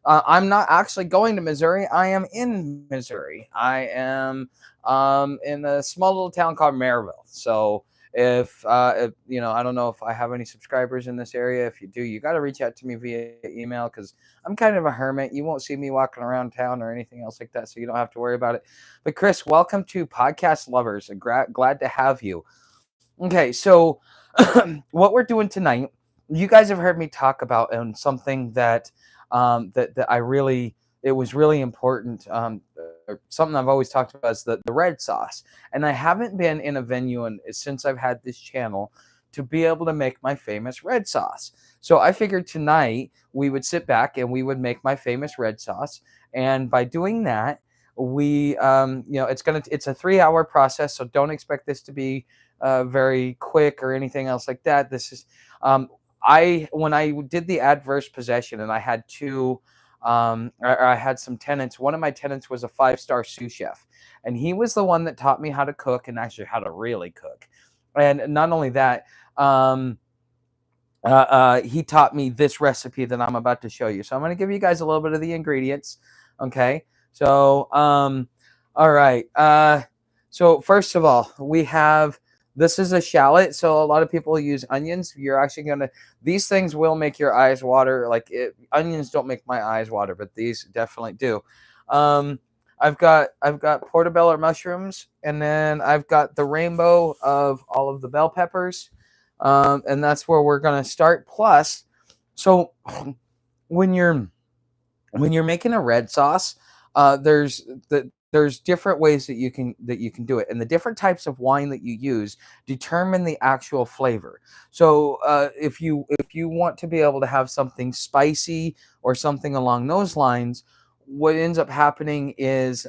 I'm not actually going to Missouri. I am in Missouri. I am in a small little town called Maryville. So if you know, I don't know if I have any subscribers in this area. If you do, you got to reach out to me via email because I'm kind of a hermit. You won't see me walking around town or anything else like that, so you don't have to worry about it. But Chris, welcome to Podcast Lovers. Glad to have you. Okay, so what we're doing tonight, you guys have heard me talk about something that that I really, it was really important. Or something I've always talked about is the red sauce, and I haven't been in a venue since I've had this channel to be able to make my famous red sauce. So I figured tonight we would sit back and we would make my famous red sauce, and by doing that, we you know, it's a 3-hour process, so don't expect this to be very quick or anything else like that. This is when I did the adverse possession, and I had I had some tenants. One of my tenants was a 5-star sous chef, and he was the one that taught me how to cook and actually how to really cook. And not only that, he taught me this recipe that I'm about to show you. So I'm going to give you guys a little bit of the ingredients. Okay. So, all right. So first of all, we have, this is a shallot. So a lot of people use onions. You're actually going to, these things will make your eyes water. Like onions don't make my eyes water, but these definitely do. I've got portobello mushrooms, and then I've got the rainbow of all of the bell peppers. And that's where we're going to start. Plus, so when you're making a red sauce, there's different ways that you can do it, and the different types of wine that you use determine the actual flavor. So if you want to be able to have something spicy or something along those lines, what ends up happening is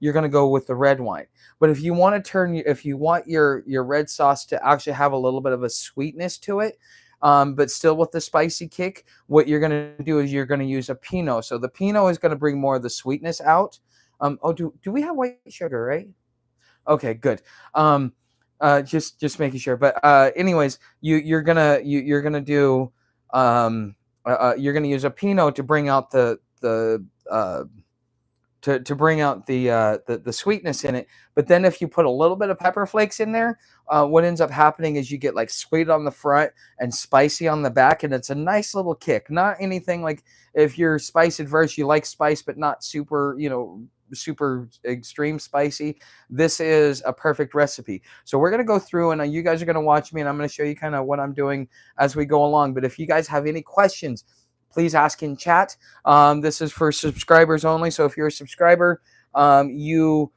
you're going to go with the red wine. But if you want your red sauce to actually have a little bit of a sweetness to it, but still with the spicy kick, what you're going to do is you're going to use a Pinot. So the Pinot is going to bring more of the sweetness out. Oh, do we have white sugar, right? Okay, good. Just making sure. But anyways, you're gonna do you're gonna use a Pinot to bring out the to bring out the sweetness in it. But then if you put a little bit of pepper flakes in there, what ends up happening is you get like sweet on the front and spicy on the back, and it's a nice little kick. Not anything like, if you're spice adverse, you like spice, but not super, super extreme spicy. This is a perfect recipe. So we're going to go through, and you guys are going to watch me, and I'm going to show you kind of what I'm doing as we go along. But if you guys have any questions, please ask in chat. This is for subscribers only. So if you're a subscriber, you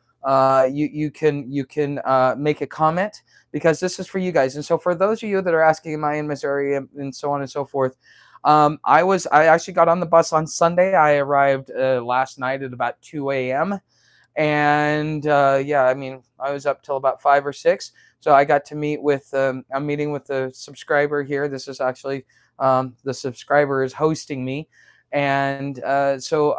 can make a comment, because this is for you guys. And so for those of you that are asking, am I in Missouri, and so on and so forth, I actually got on the bus on Sunday. I arrived last night at about 2 a.m. And yeah, I mean, I was up till about 5 or 6. So I got to meet with, I'm meeting with the subscriber here. This is actually, the subscriber is hosting me. And so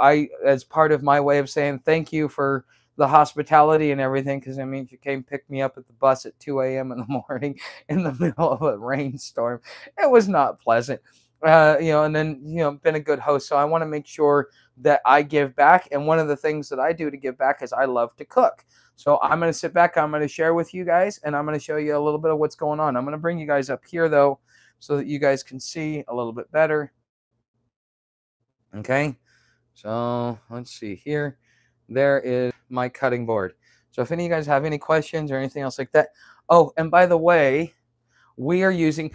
as part of my way of saying thank you for the hospitality and everything, because I mean, you came pick me up at the bus at 2 a.m. in the morning in the middle of a rainstorm. It was not pleasant. And then, been a good host. So I want to make sure that I give back. And one of the things that I do to give back is I love to cook. So I'm going to sit back, I'm going to share with you guys, and I'm going to show you a little bit of what's going on. I'm going to bring you guys up here, though, so that you guys can see a little bit better. Okay, so let's see here. There is my cutting board. So if any of you guys have any questions or anything else like that. Oh, and by the way, we are using,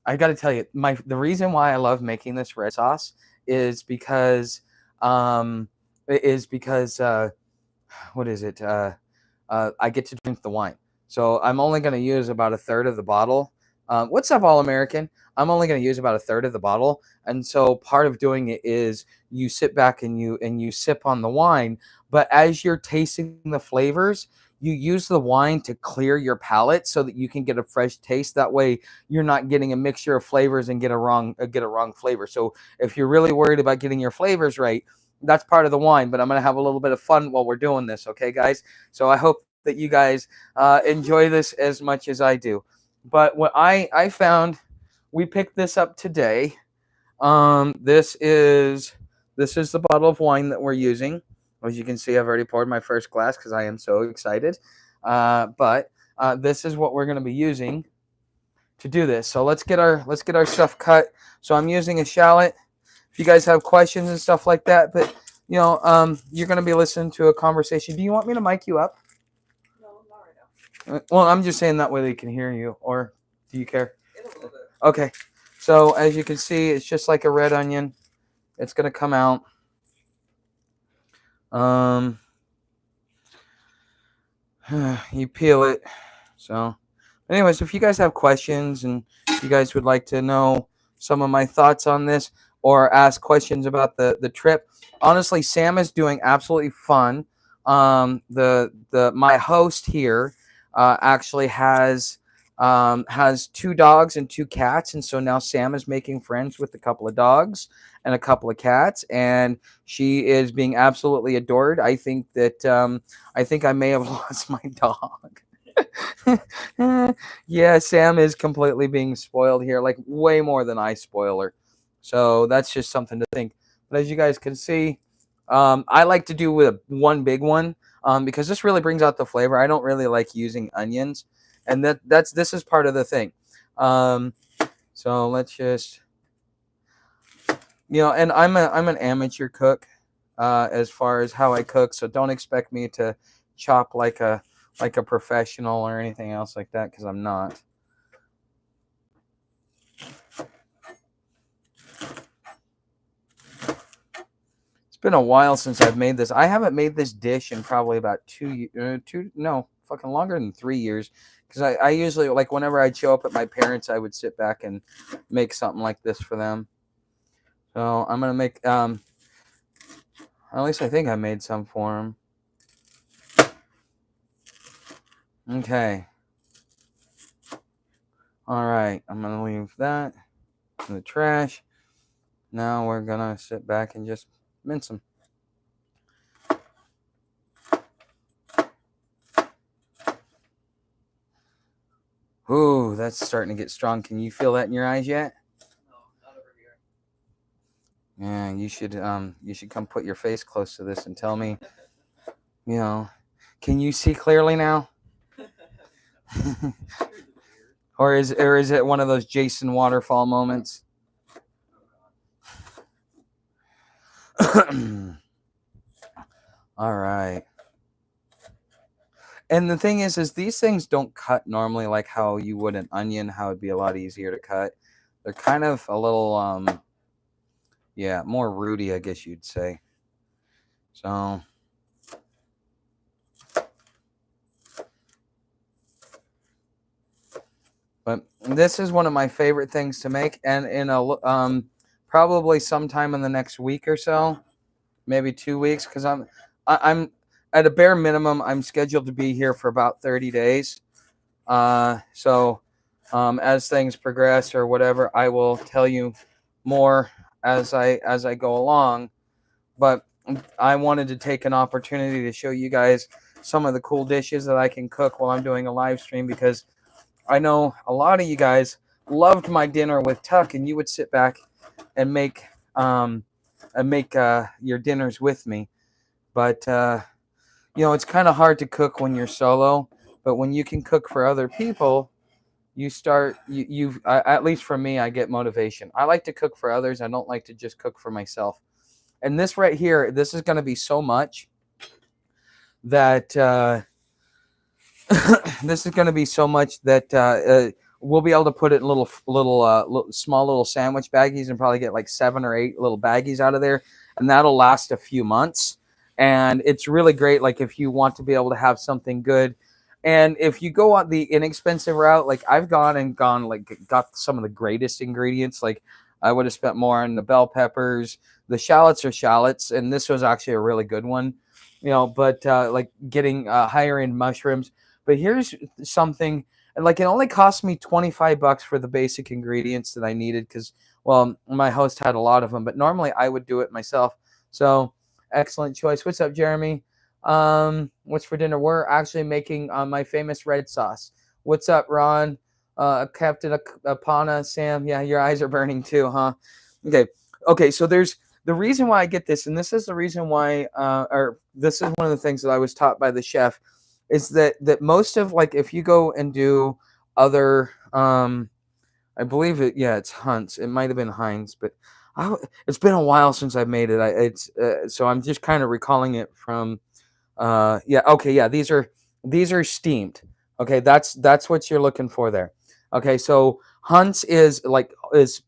I got to tell you, the reason why I love making this red sauce is because what is it? I get to drink the wine. So I'm only going to use about a third of the bottle. What's up, All American? I'm only going to use about a third of the bottle. And so part of doing it is you sit back and you sip on the wine. But as you're tasting the flavors, you use the wine to clear your palate so that you can get a fresh taste. That way you're not getting a mixture of flavors and get a wrong flavor. So if you're really worried about getting your flavors right, that's part of the wine. But I'm going to have a little bit of fun while we're doing this. Okay, guys? So I hope that you guys enjoy this as much as I do. But what I found, we picked this up today. This is this is the bottle of wine that we're using. As you can see, I've already poured my first glass because I am so excited. But this is what we're going to be using to do this. So let's get our stuff cut. So I'm using a shallot. If you guys have questions and stuff like that, but you know, you're going to be listening to a conversation. Do you want me to mic you up? No, not right now. Well, I'm just saying that way they can hear you, or do you care? A little bit. Okay. So as you can see, it's just like a red onion. It's going to come out. You peel it. So anyways, if you guys have questions and you guys would like to know some of my thoughts on this or ask questions about the trip, honestly, Sam is doing absolutely fun. My host here actually has 2 dogs and 2 cats, and so now Sam is making friends with a couple of dogs and a couple of cats, and she is being absolutely adored. I think that I may have lost my dog. Yeah, Sam is completely being spoiled here, like way more than I spoil her. So that's just something to think. But as you guys can see, I like to do with one big one because this really brings out the flavor. I don't really like using onions, and this is part of the thing. So let's just, you know, and I'm an amateur cook as far as how I cook, so don't expect me to chop like a professional or anything else like that, because I'm not. It's been a while since I've made this. I haven't made this dish in probably about 2 fucking longer than 3 years. Because I usually, like, whenever I'd show up at my parents', I would sit back and make something like this for them. So I'm going to make, at least I think I made some for them. Okay. All right. I'm going to leave that in the trash. Now we're going to sit back and just mince them. Ooh, that's starting to get strong. Can you feel that in your eyes yet? No, not over here. Yeah, you should come put your face close to this and tell me, you know, can you see clearly now? or is it one of those Jason waterfall moments? All right. And the thing is these things don't cut normally like how you would an onion, how it'd be a lot easier to cut. They're kind of a little, yeah, more rooty, I guess you'd say. So, but this is one of my favorite things to make, and in a probably sometime in the next week or so, maybe 2 weeks, because I'm at a bare minimum, I'm scheduled to be here for about 30 days. So as things progress or whatever, I will tell you more as I go along. But I wanted to take an opportunity to show you guys some of the cool dishes that I can cook while I'm doing a live stream, because I know a lot of you guys loved my dinner with Tuck, and you would sit back and make your dinners with me. But you know, it's kind of hard to cook when you're solo, but when you can cook for other people, you start, at least for me, I get motivation. I like to cook for others. I don't like to just cook for myself. And this right here, this is going to be so much that, this is going to be so much that we'll be able to put it in small little sandwich baggies and probably get like 7 or 8 little baggies out of there. And that'll last a few months. And it's really great, like, if you want to be able to have something good. And if you go on the inexpensive route, like I've gone, like, got some of the greatest ingredients. Like, I would have spent more on the bell peppers. The shallots are shallots, and this was actually a really good one, you know, but like getting higher end mushrooms. But here's something, like, it only cost me $25 for the basic ingredients that I needed, because, well, my host had a lot of them, but normally I would do it myself. So excellent choice. What's up, Jeremy? What's for dinner? We're actually making my famous red sauce. What's up, Ron? Captain Apana, Sam. Yeah, your eyes are burning too, huh? Okay. So there's the reason why I get this, and this is the reason why, or this is one of the things that I was taught by the chef, is that most of, like, if you go and do other, I believe it, yeah, it's Hunt's. It might have been Heinz, but it's been a while since I made it. So I'm just kind of recalling it from, yeah, okay, yeah, these are steamed. Okay, that's what you're looking for there. Okay, so Hunt's is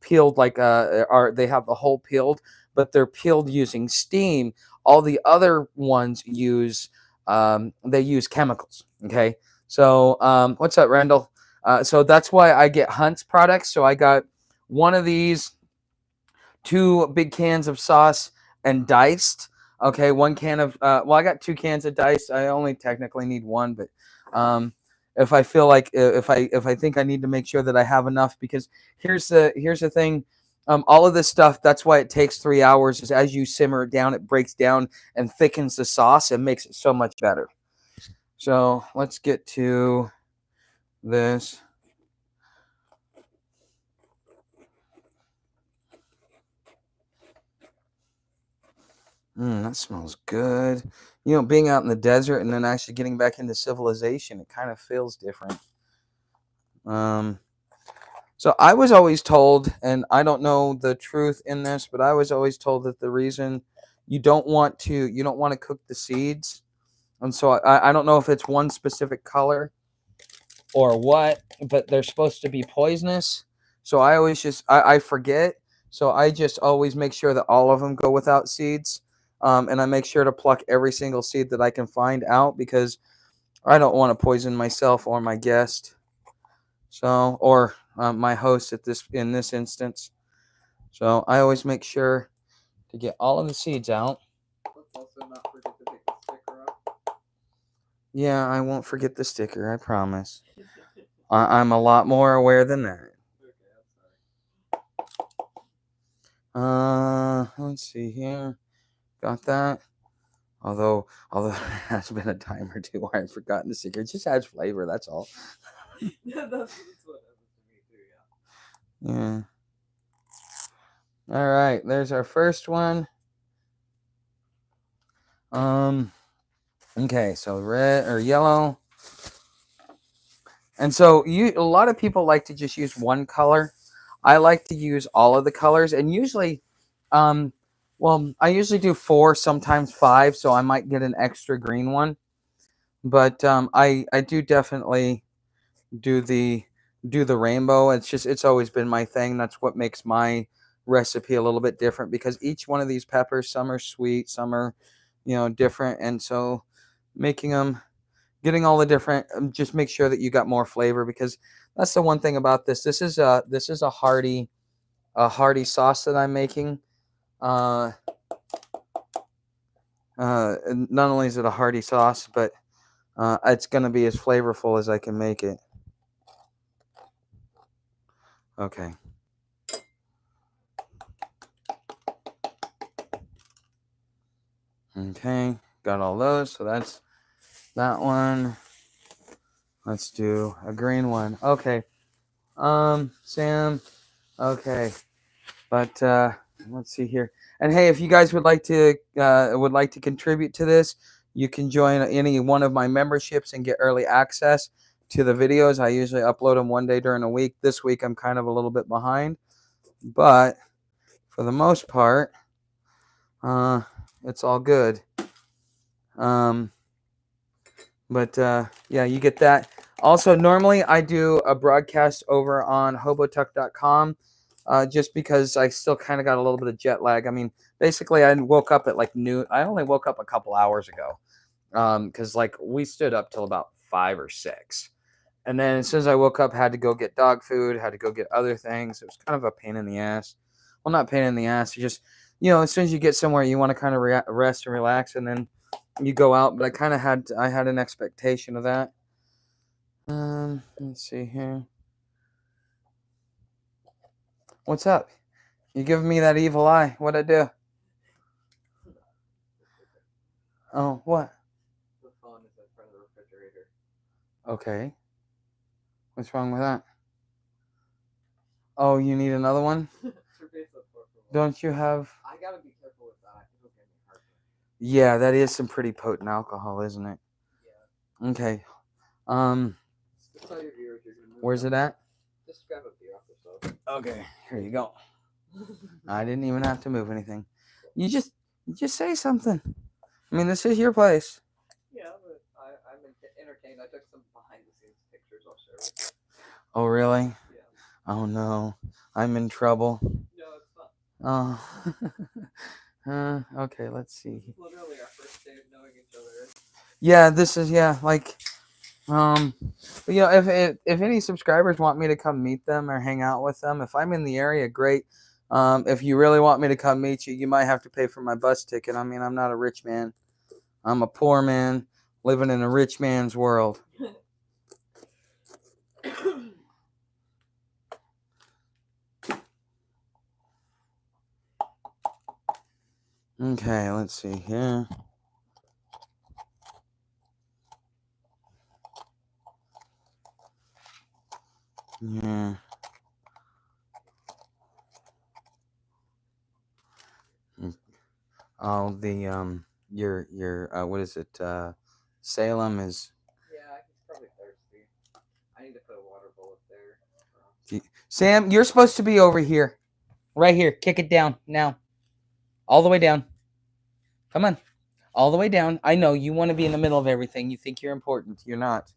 peeled, like, are they have the whole peeled, but they're peeled using steam. All the other ones use, they use chemicals. Okay, so what's up, Randall? So that's why I get Hunt's products. So I got one of these, 2 big cans of sauce and diced. Okay, 1 can of, well, I got 2 cans of diced. I only technically need one, but if I feel like, if I think I need to make sure that I have enough, because here's the thing. All of this stuff, that's why it takes 3 hours, is as you simmer it down, it breaks down and thickens the sauce and makes it so much better. So let's get to this. That smells good. You know, being out in the desert and then actually getting back into civilization, it kind of feels different. So I was always told, and I don't know the truth in this, but I was always told that the reason you don't want to cook the seeds, and so I don't know if it's one specific color or what, but they're supposed to be poisonous. So I always I forget. So I just always make sure that all of them go without seeds. And I make sure to pluck every single seed that I can find out, because I don't want to poison myself or my guest. So, or my host in this instance. So I always make sure to get all of the seeds out. Let's also not forget to pick the sticker up. Yeah, I won't forget the sticker, I promise. I'm a lot more aware than that. Okay, I'm sorry. Let's see here. Got that. Although there has been a time or two where I've forgotten the sticker. It just adds flavor, that's all. that's what happens to me too, Yeah. All right, there's our first one. Okay, so red or yellow. And so a lot of people like to just use one color. I like to use all of the colors, and usually, well, I usually do 4, sometimes 5, so I might get an extra green one. But I do definitely do the rainbow. It's always been my thing. That's what makes my recipe a little bit different, because each one of these peppers, some are sweet, some are, different, and so getting all the different, just make sure that you got more flavor, because that's the one thing about this. This is a hearty sauce that I'm making. Not only is it a hearty sauce, but it's going to be as flavorful as I can make it. Okay. Okay, got all those. So that's that one. Let's do a green one. Okay. Sam. Okay. But let's see here. And hey, if you guys would like to contribute to this, you can join any one of my memberships and get early access to the videos. I usually upload them one day during the week. This week I'm kind of a little bit behind, but for the most part, it's all good. But yeah, you get that. Also, normally I do a broadcast over on hobotuck.com, just because I still kind of got a little bit of jet lag. I mean, basically, I woke up at like noon. I only woke up a couple hours ago, because like we stood up till about 5 or 6. And then as soon as I woke up, had to go get dog food, had to go get other things. It was kind of a pain in the ass. Well, not pain in the ass. You just, as soon as you get somewhere, you want to kind of rest and relax, and then you go out. But I had an expectation of that. Let's see here. What's up? You giving me that evil eye? What'd I do? Oh, what? The phone is in front of the refrigerator. Okay. What's wrong with that? Oh, you need another one? It's your face up for Don't you have? I gotta be careful Yeah, that is some pretty potent alcohol, isn't it? Yeah. Okay. Just tell your viewers you're gonna move. Where's it at? Just grab a beer off the stove. Okay, here you go. I didn't even have to move anything. You just say something. I mean, this is your place. Yeah, but I'm entertained. I took some behind the scenes pictures. I'll share with you. Oh, really? Yeah. Oh no, I'm in trouble. No, it's not. Oh. Okay, let's see. This is literally our first day of knowing each other. Yeah, this is like if any subscribers want me to come meet them or hang out with them, if I'm in the area, great. If you really want me to come meet you, you might have to pay for my bus ticket. I mean, I'm not a rich man. I'm a poor man living in a rich man's world. Okay, let's see here. Yeah. Oh, your what is it? Salem is. Yeah, he's probably thirsty. I need to put a water bowl up there. Sam, you're supposed to be over here. Right here. Kick it down now. All the way down. Come on. All the way down. I know you want to be in the middle of everything. You think you're important. You're not.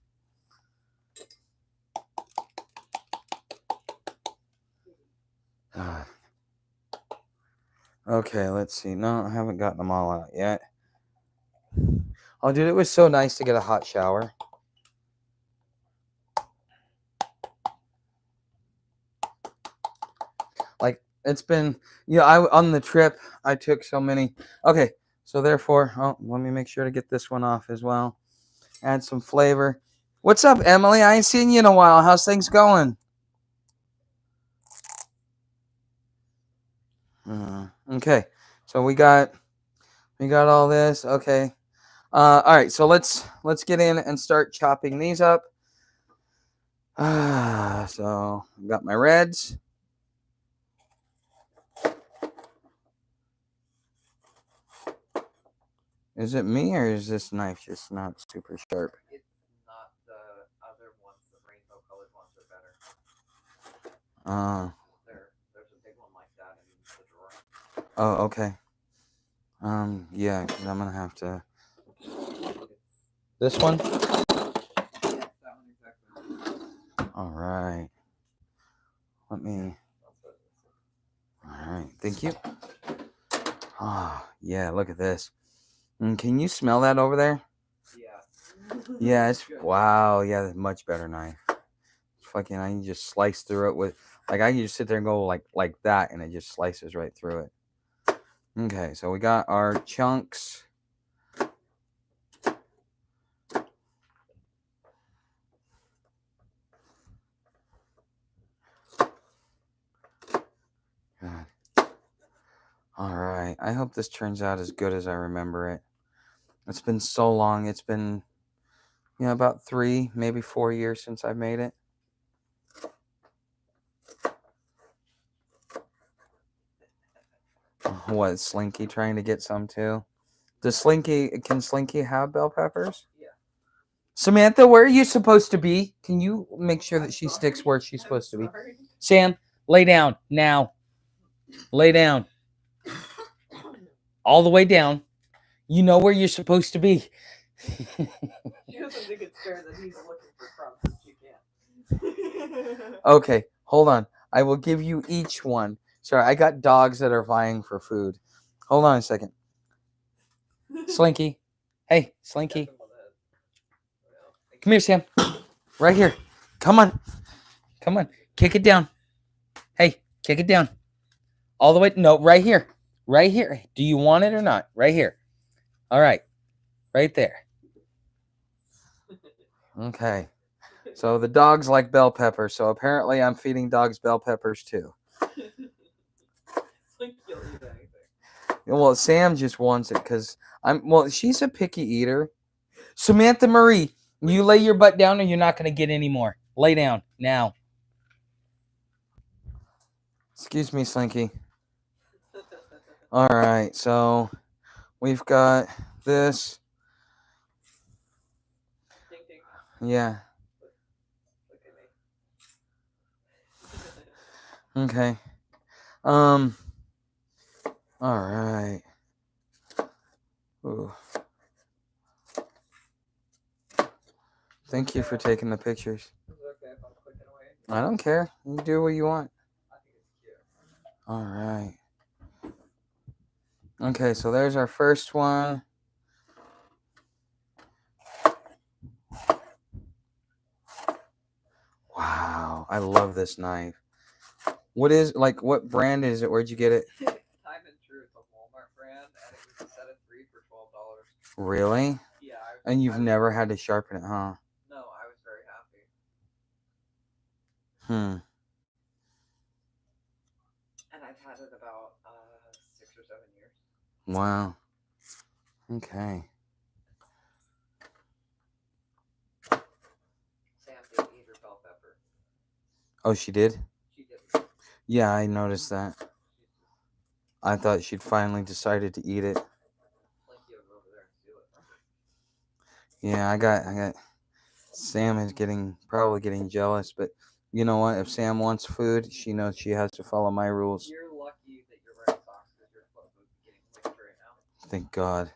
Okay, let's see. No, I haven't gotten them all out yet. Oh, dude, it was so nice to get a hot shower. Like, it's been, on the trip, I took so many. Okay, so therefore, let me make sure to get this one off as well. Add some flavor. What's up, Emily? I ain't seen you in a while. How's things going? Okay, so we got all this. Okay, all right. So let's get in and start chopping these up. So I've got my reds. Is it me or is this knife just not super sharp? It's not the other ones. The rainbow colored ones are better. There's a big one like that in the drawer. Oh, okay. Yeah, because I'm gonna have to. This one? Yes, that one exactly. All right. Let me. All right. Thank you. Ah, yeah. Look at this. Can you smell that over there? Yeah. Yeah. It's wow. Yeah, that's much better knife. Fucking, I can just slice through it with I can just sit there and go like that, and it just slices right through it. Okay, so we got our chunks. God. All right. I hope this turns out as good as I remember it. It's been so long. It's been, about 3, maybe 4 years since I made it. What, Slinky trying to get some too? Can Slinky have bell peppers? Yeah. Samantha, where are you supposed to be? Can you make sure that she sticks where she's supposed to be? Sam, lay down now. Lay down. All the way down. You know where you're supposed to be. She doesn't think it's fair that he's looking for crumbs. She can't. Okay, hold on. I will give you each one. Sorry, I got dogs that are vying for food. Hold on a second. Slinky. Hey, Slinky. Come here, Sam. Right here. Come on. Come on. Kick it down. Hey, kick it down. All the way. No, right here. Right here. Do you want it or not? Right here. All right. Right there. Okay. So the dogs like bell peppers. So apparently I'm feeding dogs bell peppers too. Well, Sam just wants it because she's a picky eater. Samantha Marie, you lay your butt down or you're not going to get any more. Lay down now. Excuse me, Slinky. All right, so We've got this. Ding, ding. Yeah. Look at me. Okay. All right. Ooh. Thank you for taking the pictures. Is it okay if I'm clicking away? I don't care. You do what you want. I think it's cute. All right. Okay, so there's our first one. Wow, I love this knife. What brand is it? Where'd you get it? Time and True. It's a Walmart brand, and it was a set of 3 for $12. Really? Yeah. And you've never had to sharpen it, huh? No, I was very happy. Hmm. And I've had it about 6 or 7 years. Wow. Okay. Sam didn't eat her bell pepper. Oh, she did? She didn't. Yeah, I noticed that. I thought she'd finally decided to eat it. Slinky will go over there and steal it. Yeah, I got Sam is probably getting jealous, but you know what? If Sam wants food, she knows she has to follow my rules. You're lucky that you're wearing socks because your foot would be getting licked right now. Thank God.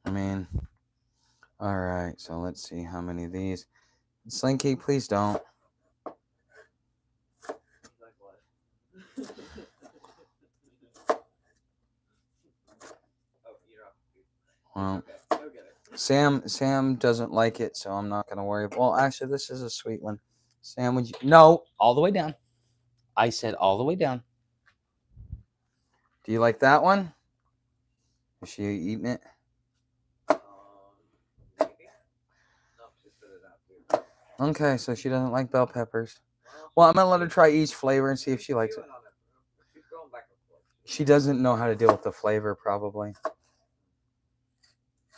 I mean, all right, so let's see how many of these. Slinky, please don't. Like what? Oh, you don't. Well, Okay, go get it. Sam doesn't like it, so I'm not gonna worry. Well, actually, this is a sweet one. Sam, would you? No, all the way down. I said all the way down. Do you like that one? Is she eating it? Maybe. Nope, she spit it out too. Okay, so she doesn't like bell peppers. Well, I'm gonna let her try each flavor and see if she likes it. She's going back and forth. She doesn't know how to deal with the flavor, probably.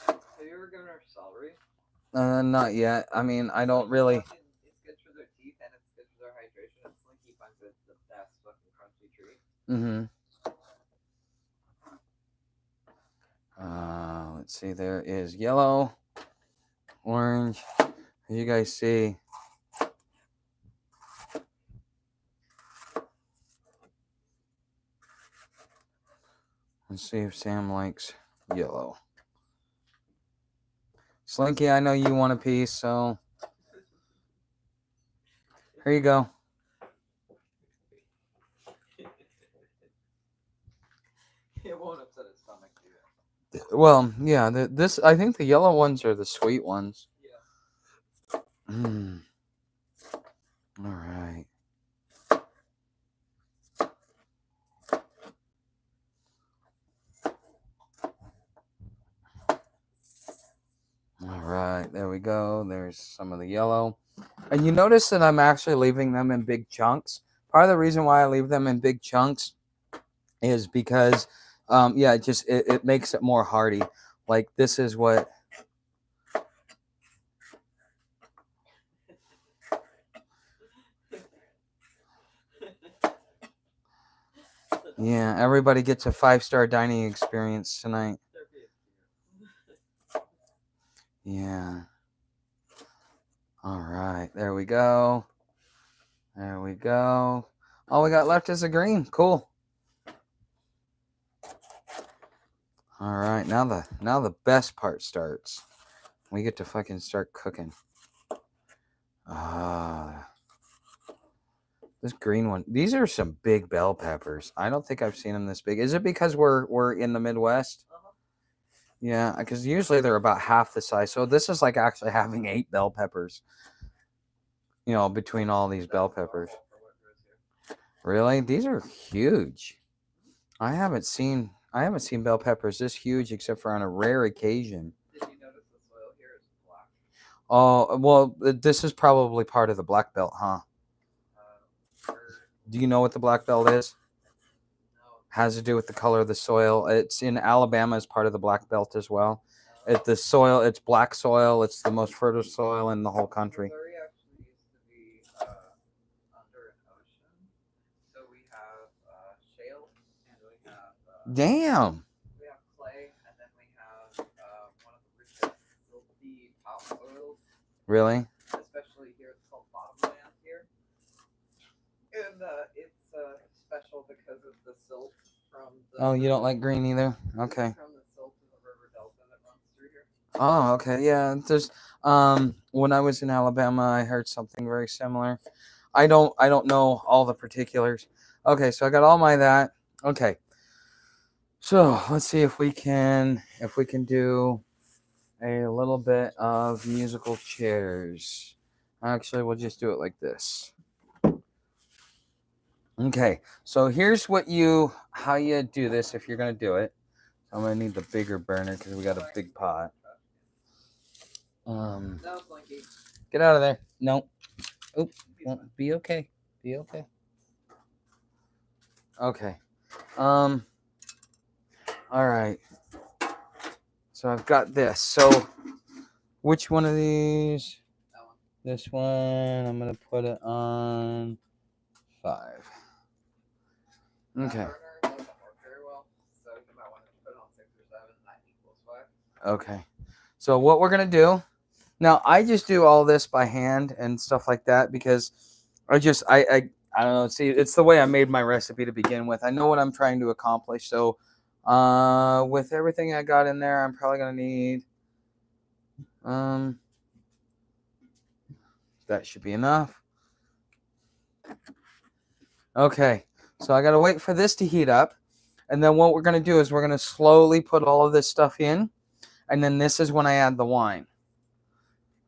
Have you ever given her celery? Not yet. I mean, I don't really. It's good for their teeth and it's good for their hydration. And Slinky finds it the best fucking crunchy treat. Mm-hmm. Let's see. There is yellow, orange. As you guys see. Let's see if Sam likes yellow. Slinky, I know you want a piece, so here you go. It won't upset his stomach, do it. Well, yeah. I think the yellow ones are the sweet ones. Yeah. All right. All right, there we go. There's some of the yellow. And you notice that I'm actually leaving them in big chunks. Part of the reason why I leave them in big chunks is because, yeah, it makes it more hardy. Like this is what. Yeah, everybody gets a 5-star dining experience tonight. Yeah. All right, there we go. There we go. All we got left is a green. Cool. All right, now the best part starts. We get to fucking start cooking. This green one. These are some big bell peppers. I don't think I've seen them this big. Is it because we're in the Midwest? Yeah, because usually they're about half the size. So this is like actually having 8 bell peppers. You know, between all these bell peppers. Really? These are huge. I haven't seen bell peppers this huge except for on a rare occasion. Did you notice the soil here is black? Oh, well, this is probably part of the black belt, huh? Do you know what the black belt is? No. Has to do with the color of the soil. It's in Alabama as part of the black belt as well. It's black soil. It's the most fertile soil in the whole country. Missouri actually used to be under an ocean. So we have shale and we have... Damn. Really? Especially here, it's called bottomland here. And it's special because of the silt from the. Oh, you don't like green either? Okay. From the silt in the river delta that runs through here. Oh, okay. Yeah, there's when I was in Alabama, I heard something very similar. I don't know all the particulars. Okay, so I got all my that. Okay. So, let's see if we can do a little bit of musical chairs. Actually, we'll just do it like this. Okay. So, here's how you do this if you're going to do it. I'm going to need the bigger burner cuz we got a big pot. No, Blinky. Get out of there. No. Oop. Be okay. Be okay. Okay. All right. So I've got this. So which one of these? That one. This one. I'm gonna put it on 5. Okay. That burner doesn't work very well, so you might want to put it on 6 or 7. That equals 5. Okay. So what we're gonna do now? I just do all this by hand and stuff like that because I don't know. See, it's the way I made my recipe to begin with. I know what I'm trying to accomplish. So, with everything I got in there, I'm probably gonna need. That should be enough. Okay, so I gotta wait for this to heat up, and then what we're gonna do is we're gonna slowly put all of this stuff in, and then this is when I add the wine.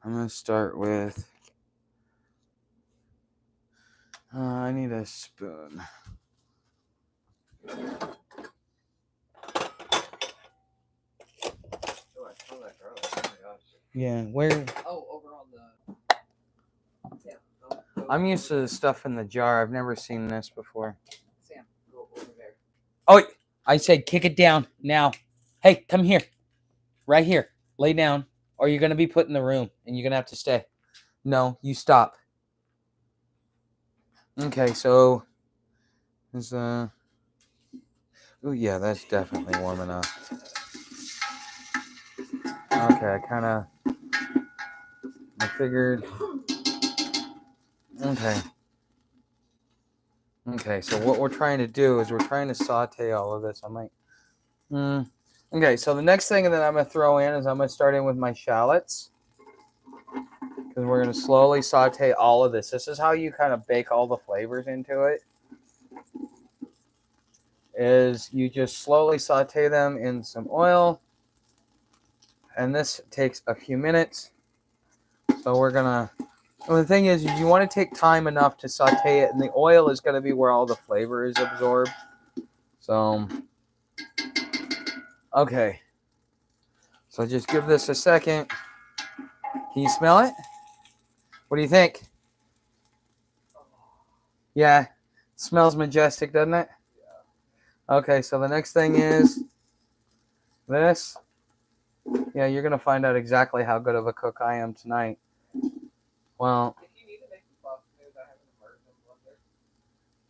I'm gonna start with. I need a spoon. Yeah, where? Oh, over on the. Sam, I'm used to the stuff in the jar. I've never seen this before. Sam, go over there. Oh, I said kick it down now. Hey, come here. Right here. Lay down, or you're going to be put in the room, and you're going to have to stay. No, you stop. Okay, so... Oh, yeah, that's definitely warm enough. Okay, I figured... Okay, so what we're trying to do is we're trying to saute all of this. I might... Okay, so the next thing that I'm going to throw in is I'm going to start in with my shallots. Because we're going to slowly saute all of this. This is how you kind of bake all the flavors into it. Is you just slowly saute them in some oil. And this takes a few minutes. So we're going to... Well, the thing is, you want to take time enough to saute it. And the oil is going to be where all the flavor is absorbed. So... Okay, so just give this a second. Can you smell it? What do you think? Yeah, smells majestic, doesn't it? Yeah. Okay, so the next thing is this. Yeah, you're going to find out exactly how good of a cook I am tonight. Well, if you need to make the soft smooth, I have an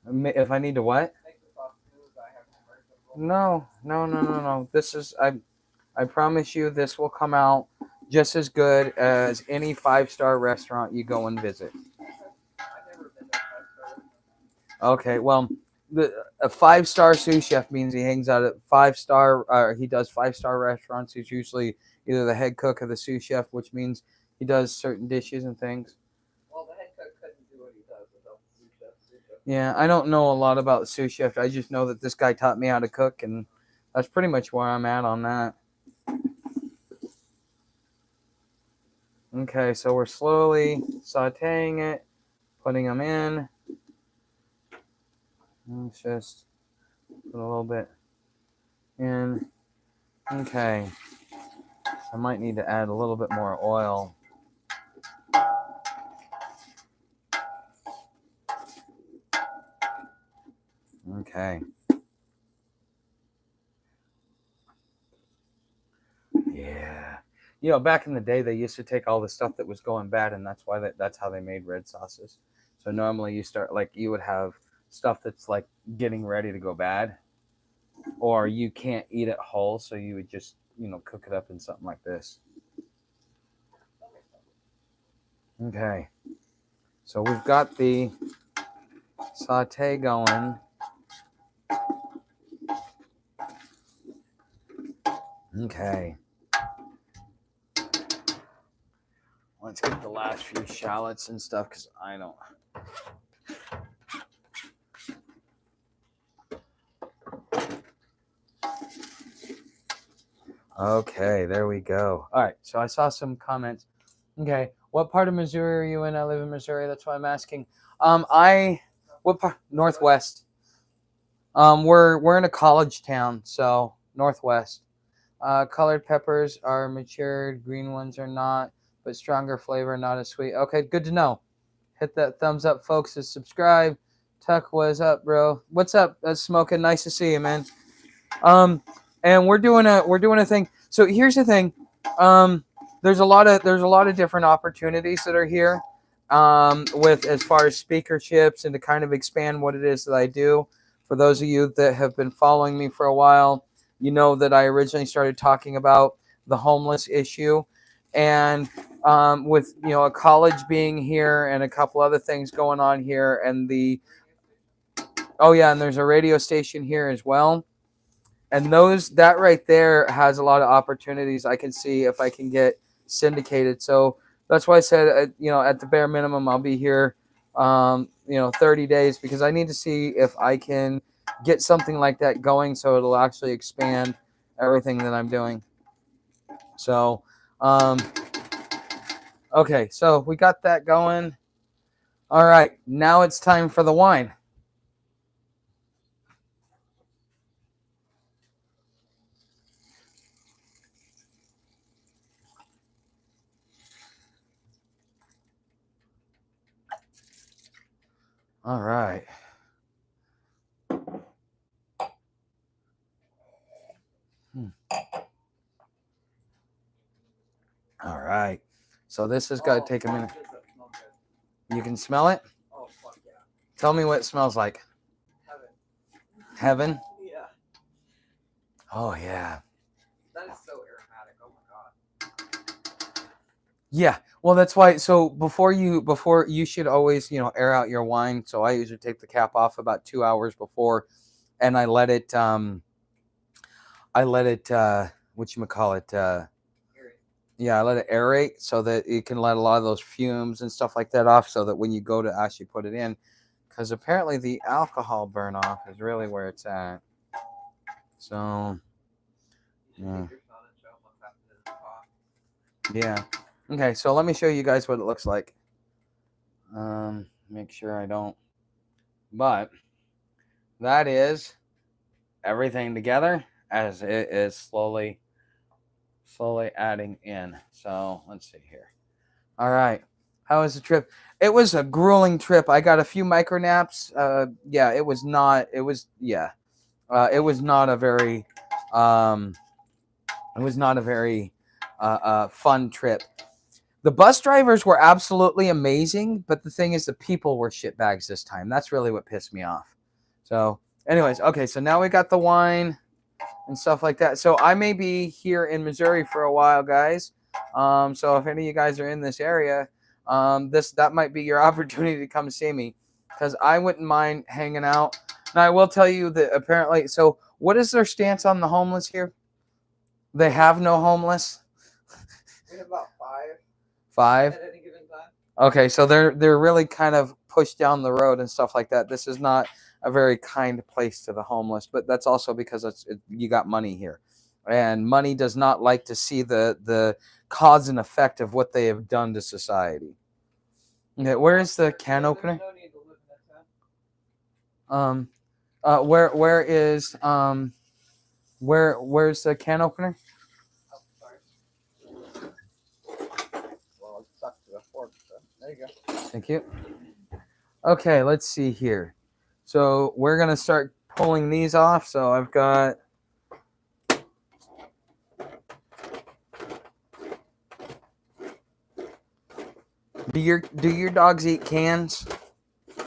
immersion blender. If I need to what? Make the soft smooth, I have an immersion blender. No. This is... I promise you this will come out just as good as any 5-star restaurant you go and visit. I've never been to a 5-star restaurant. Okay, well, a 5-star sous chef means he hangs out at 5-star, he does 5-star restaurants. He's usually either the head cook or the sous chef, which means he does certain dishes and things. Well, the head cook couldn't do what he does without the sous chef. Yeah, I don't know a lot about the sous chef. I just know that this guy taught me how to cook, and that's pretty much where I'm at on that. Okay, so we're slowly sauteing it, putting them in. Let's just put a little bit in. Okay, I might need to add a little bit more oil. Okay. Yeah. You know, back in the day, they used to take all the stuff that was going bad, and that's why that's how they made red sauces. So normally you would have stuff that's like getting ready to go bad, or you can't eat it whole, so you would just, cook it up in something like this. Okay. So we've got the saute going. Okay. Let's get the last few shallots and stuff because I don't. Okay, there we go. All right, so I saw some comments. Okay, what part of Missouri are you in? I live in Missouri. That's why I'm asking. What part? Northwest. We're in a college town, so Northwest. Colored peppers are matured. Green ones are not, but stronger flavor, not as sweet. Okay, good to know. Hit that thumbs up, folks, and subscribe. Tuck, what's up, bro? What's up, Smoking? Nice to see you, man. And we're doing a thing. So here's the thing. There's a lot of different opportunities that are here. With as far as speakerships and to kind of expand what it is that I do. For those of you that have been following me for a while, you know that I originally started talking about the homeless issue, and with a college being here and a couple other things going on here, and and there's a radio station here as well. And that right there has a lot of opportunities. I can see if I can get syndicated. So that's why I said, at the bare minimum, I'll be here, 30 days because I need to see if I can get something like that going so it'll actually expand everything that I'm doing. So, okay, so we got that going. All right, now it's time for the wine. All right. All right. So this has got to take a minute. You can smell it? Oh, fuck yeah. Tell me what it smells like. Heaven? Yeah. Oh, yeah. That is so aromatic. Oh, my God. Yeah. Well, that's why. So before you should always, air out your wine. So I usually take the cap off about 2 hours before, and I let it, whatchamacallit, yeah, I let it aerate so that it can let a lot of those fumes and stuff like that off so that when you go to actually put it in, because apparently the alcohol burn off is really where it's at. So, yeah. Yeah. Okay, so let me show you guys what it looks like. Make sure I don't. But that is everything together as it is slowly adding in. So let's see here. All right. How was the trip? It was a grueling trip. I got a few micro naps. It was not a very fun trip. The bus drivers were absolutely amazing, but the thing is the people were shitbags this time. That's really what pissed me off. So anyways, okay, so now we got the wine and stuff like that. So I may be here in Missouri for a while, guys. So if any of you guys are in this area, that might be your opportunity to come see me, because I wouldn't mind hanging out. Now I will tell you that apparently, so what is their stance on the homeless here? They have no homeless. We have about 5. 5? At any given time. Okay, so they're really kind of pushed down the road and stuff like that. This is not a very kind place to the homeless, but that's also because you got money here, and money does not like to see the cause and effect of what they have done to society. Okay, where is the can opener? No need to live in that tent. Where's the can opener? Oh, sorry. Well, it's stuck to the fork, so there you go. Thank you. Okay, let's see here. So we're gonna start pulling these off. So I've got Do your dogs eat cans? No.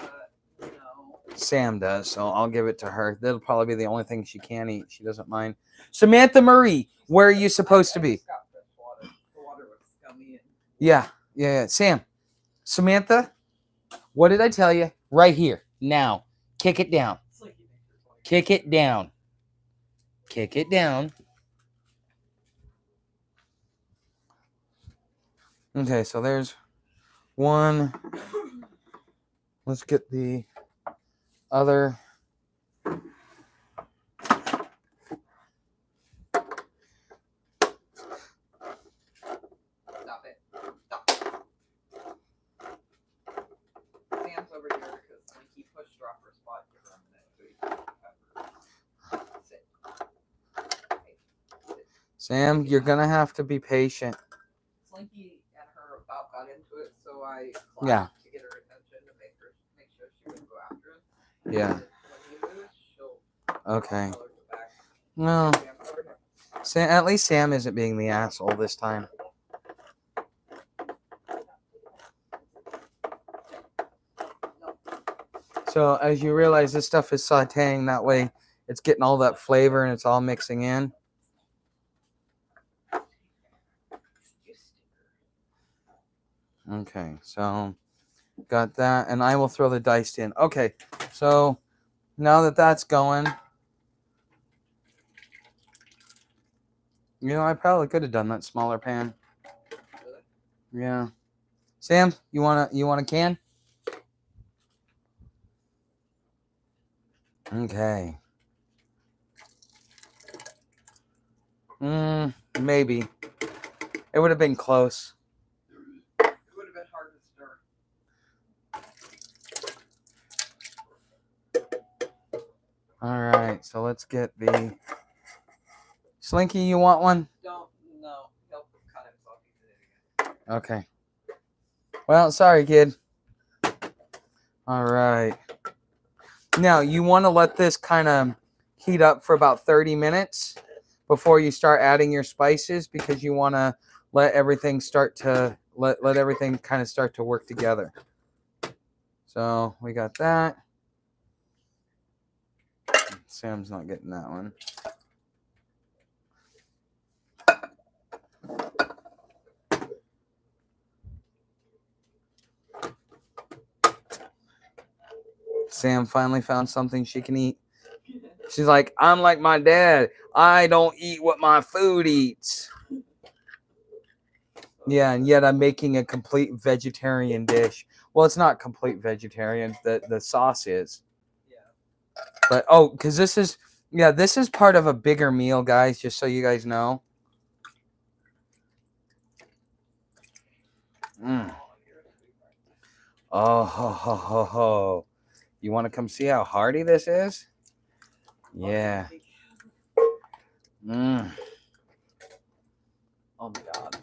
Sam does, so I'll give it to her. That'll probably be the only thing she can eat. She doesn't mind. Samantha Marie, where are you supposed to be? The water was scummy. Yeah. Sam, Samantha, what did I tell you? Right here. Now. Kick it down. Kick it down. Kick it down. Okay, so there's one. Let's get the other. Stop it. Stop. Sam's over here because when he pushed her off her spot, give her a minute so he can have her sit. Okay. Sit. Sam, you're gonna have to be patient. Slinky and her about got into it, so I Yeah. to get her attention to make sure she wouldn't go after him. Yeah. When he moves, she'll Okay. tell her to back. No. Sam, over here. Sam, at least Sam isn't being the asshole this time. So as you realize, this stuff is sauteing. That way, it's getting all that flavor and it's all mixing in. Okay, so got that, and I will throw the dice in. Okay, so now that that's going, you know, I probably could have done that smaller pan. Really? Yeah. Sam, you want a can? Okay. Maybe. It would have been close. It would have been hard to stir. All right, so let's get the Slinky. You want one? No, he'll cut himself. He did it again. Okay. Well, sorry, kid. All right. Now, you want to let this kind of heat up for about 30 minutes before you start adding your spices, because you want to let everything start to let everything kind of start to work together. So we got that. Sam's not getting that one. Sam finally found something she can eat. She's like, I'm like my dad. I don't eat what my food eats. Yeah, and yet I'm making a complete vegetarian dish. Well, it's not complete vegetarian. The sauce is. Yeah. But because this is part of a bigger meal, guys, just so you guys know. Oh ho ho ho ho. You want to come see how hearty this is? Yeah. Oh my God.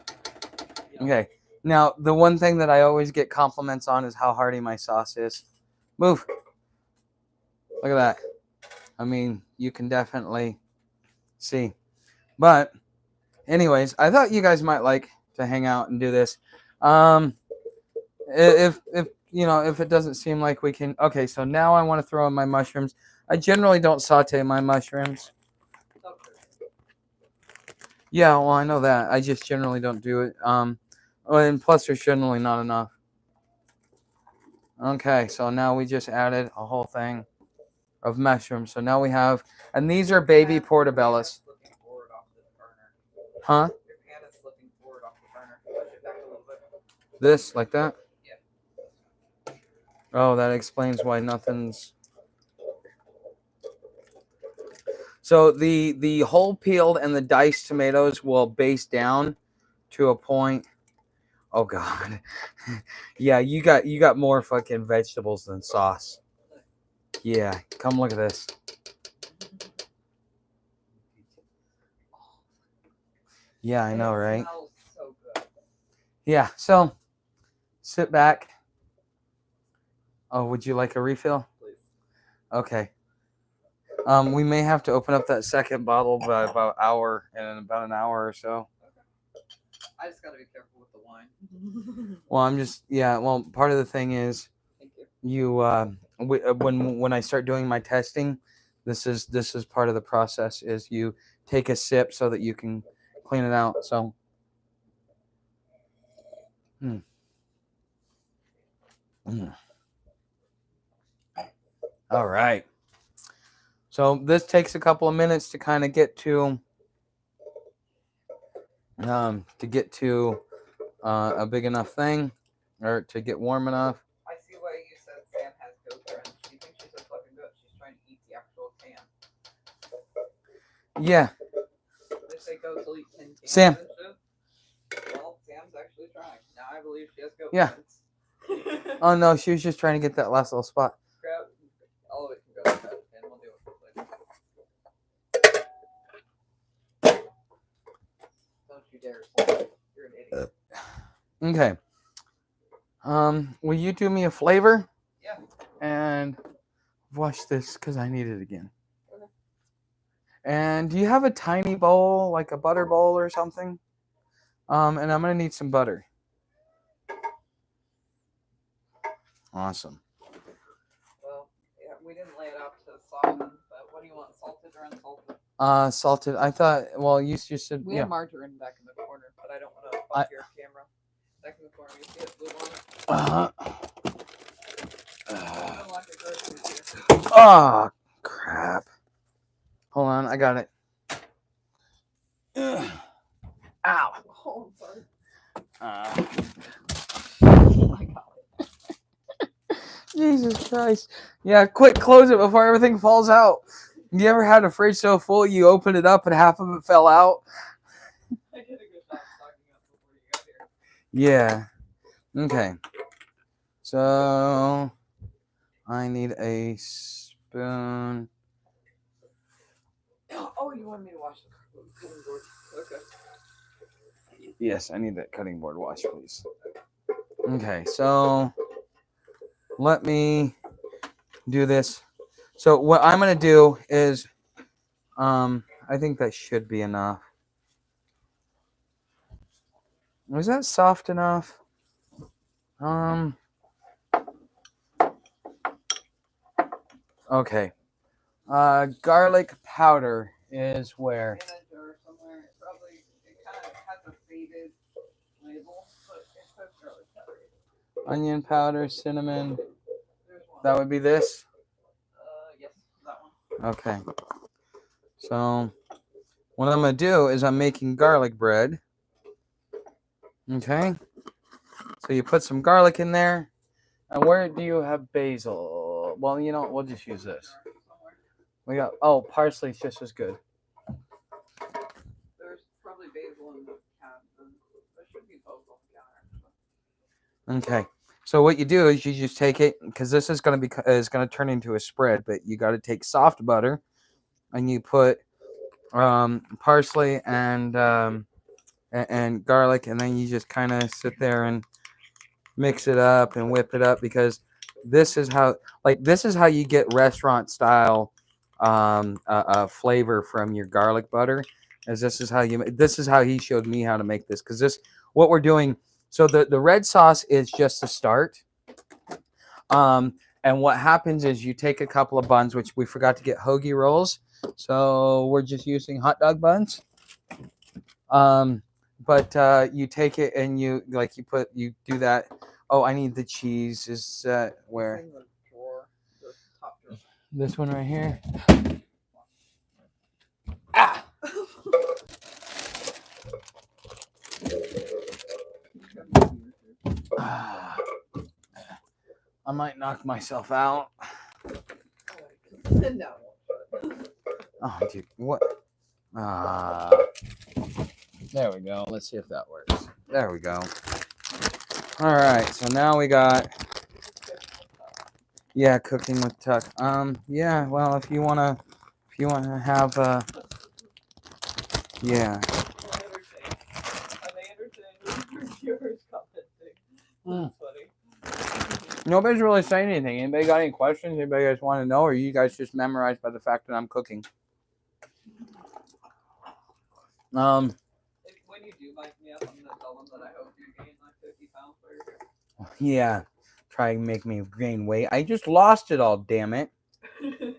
Okay. Now, the one thing that I always get compliments on is how hearty my sauce is. Move. Look at that. I mean, you can definitely see. But anyways, I thought you guys might like to hang out and do this. If you know, if it doesn't seem like we can. Okay, so now I want to throw in my mushrooms. I generally don't saute my mushrooms. Yeah, well, I know that. I just generally don't do it. And plus, there's generally not enough. Okay, so now we just added a whole thing of mushrooms. So now we have, and these are baby portobellos. Huh? Your pan is slipping forward off the burner. Push it back a little bit. This, like that? Yeah. Oh, that explains why nothing's. So the whole peeled and the diced tomatoes will base down to a point. Oh God. Yeah, you got more fucking vegetables than sauce. Yeah, come look at this. Yeah, I know, right? It smells so good. Yeah, so sit back. Oh, would you like a refill? Please. Okay. We may have to open up that second bottle by about an hour or so. Okay. I just gotta be careful with the wine. Well, part of the thing is, Thank you. When I start doing my testing, this is part of the process, is you take a sip so that you can clean it out. So Mm. All right. So this takes a couple of minutes to kind of get to a big enough thing, or to get warm enough. I see why you said Sam has goat friends. She thinks she's a fucking goat. She's trying to eat the actual Sam. Yeah. They say goats will eat tin cans Sam. and shit. Well, Sam's actually trying. Now I believe she has goat Yeah. friends. Oh no, she was just trying to get that last little spot. Grab all of it can go to bed, and we'll do it later. Don't you dare. You're an idiot. Okay. Will you do me a flavor? Yeah. And wash this because I need it again. Okay. And do you have a tiny bowl, like a butter bowl or something? And I'm gonna need some butter. Awesome. Well, yeah, we didn't lay it out to soften, but what do you want, salted or unsalted? Salted. I thought. Well, you just said We yeah. have margarine back in the corner, but I don't want to fuck your camera. Back in the corner, you see it blue on it? Like a grocery here. Oh crap! Hold on, I got it. Ow! Oh, I'm sorry. Oh my God. Jesus Christ! Yeah, quick, close it before everything falls out. You ever had a fridge so full you open it up and half of it fell out? I did a good job stocking up before you got here. Yeah. Okay. So I need a spoon. Oh, you wanted me to wash the cutting board? Okay. Yes, I need that cutting board wash, please. Okay, so let me do this. So what I'm gonna do is, I think that should be enough. Was that soft enough? Okay. Garlic powder is where? In a jar somewhere. It kind of has a faded label, but it says garlic powder. Onion powder, cinnamon. There's one. That would be this? Yes, that one. Okay. So what I'm going to do is I'm making garlic bread. Okay. So you put some garlic in there. And where do you have basil? Well, you know, we'll just use this. We got, oh, parsley's just as good. There's probably basil in the cabinet. There should be both on the counter. Okay. So what you do is you just take it, because this is going to turn into a spread, but you got to take soft butter and you put parsley and garlic, and then you just kind of sit there and mix it up and whip it up, because this is how you get restaurant style flavor from your garlic butter. As this is how he showed me how to make this, because this what we're doing. So the red sauce is just the start. And what happens is you take a couple of buns, which we forgot to get hoagie rolls. So we're just using hot dog buns. But you take it and you do that. Oh, I need the cheese. Is that where? In the drawer, the top drawer. This one right here. Ah! I might knock myself out. No. Oh, dude, what? There we go. Let's see if that works. There we go. All right, so now we got, yeah, cooking with Tuck. Yeah, well, if you wanna have, yeah. That's funny. Nobody's really saying anything. Anybody got any questions? Anybody guys want to know, or are you guys just memorized by the fact that I'm cooking? When you do like me up, I'm gonna tell them that I hope you gain like 50 pounds for your hair. Yeah, try and make me gain weight. I just lost it all, damn it. Me too.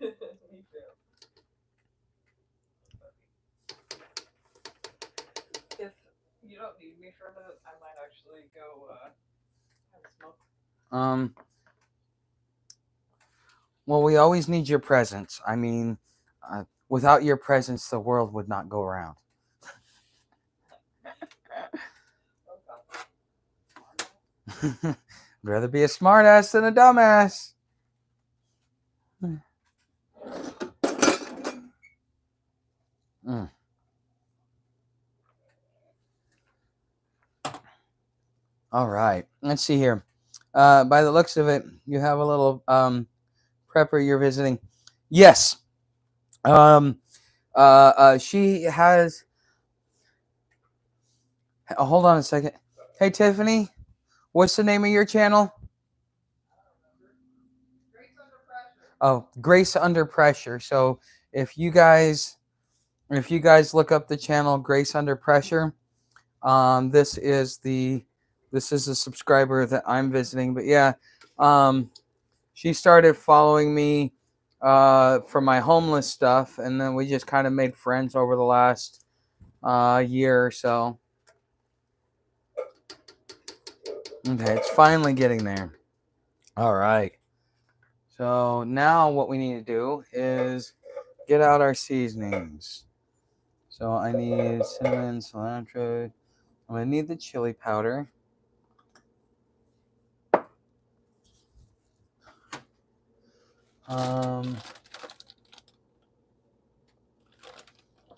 If you don't need me for a minute, I might actually go have a smoke. Well, we always need your presence. I mean, without your presence, the world would not go around. I'd rather be a smartass than a dumbass. Mm. All right. Let's see here. By the looks of it, you have a little prepper you're visiting. Yes. She has. Hold on a second. Hey, Tiffany, what's the name of your channel? Oh, Grace Under Pressure. So if you guys look up the channel Grace Under Pressure, this is a subscriber that I'm visiting. But yeah, she started following me for my homeless stuff, and then we just kind of made friends over the last year or so. Okay, it's finally getting there. All right. So now what we need to do is get out our seasonings. So I need cinnamon, cilantro. I'm going to need the chili powder.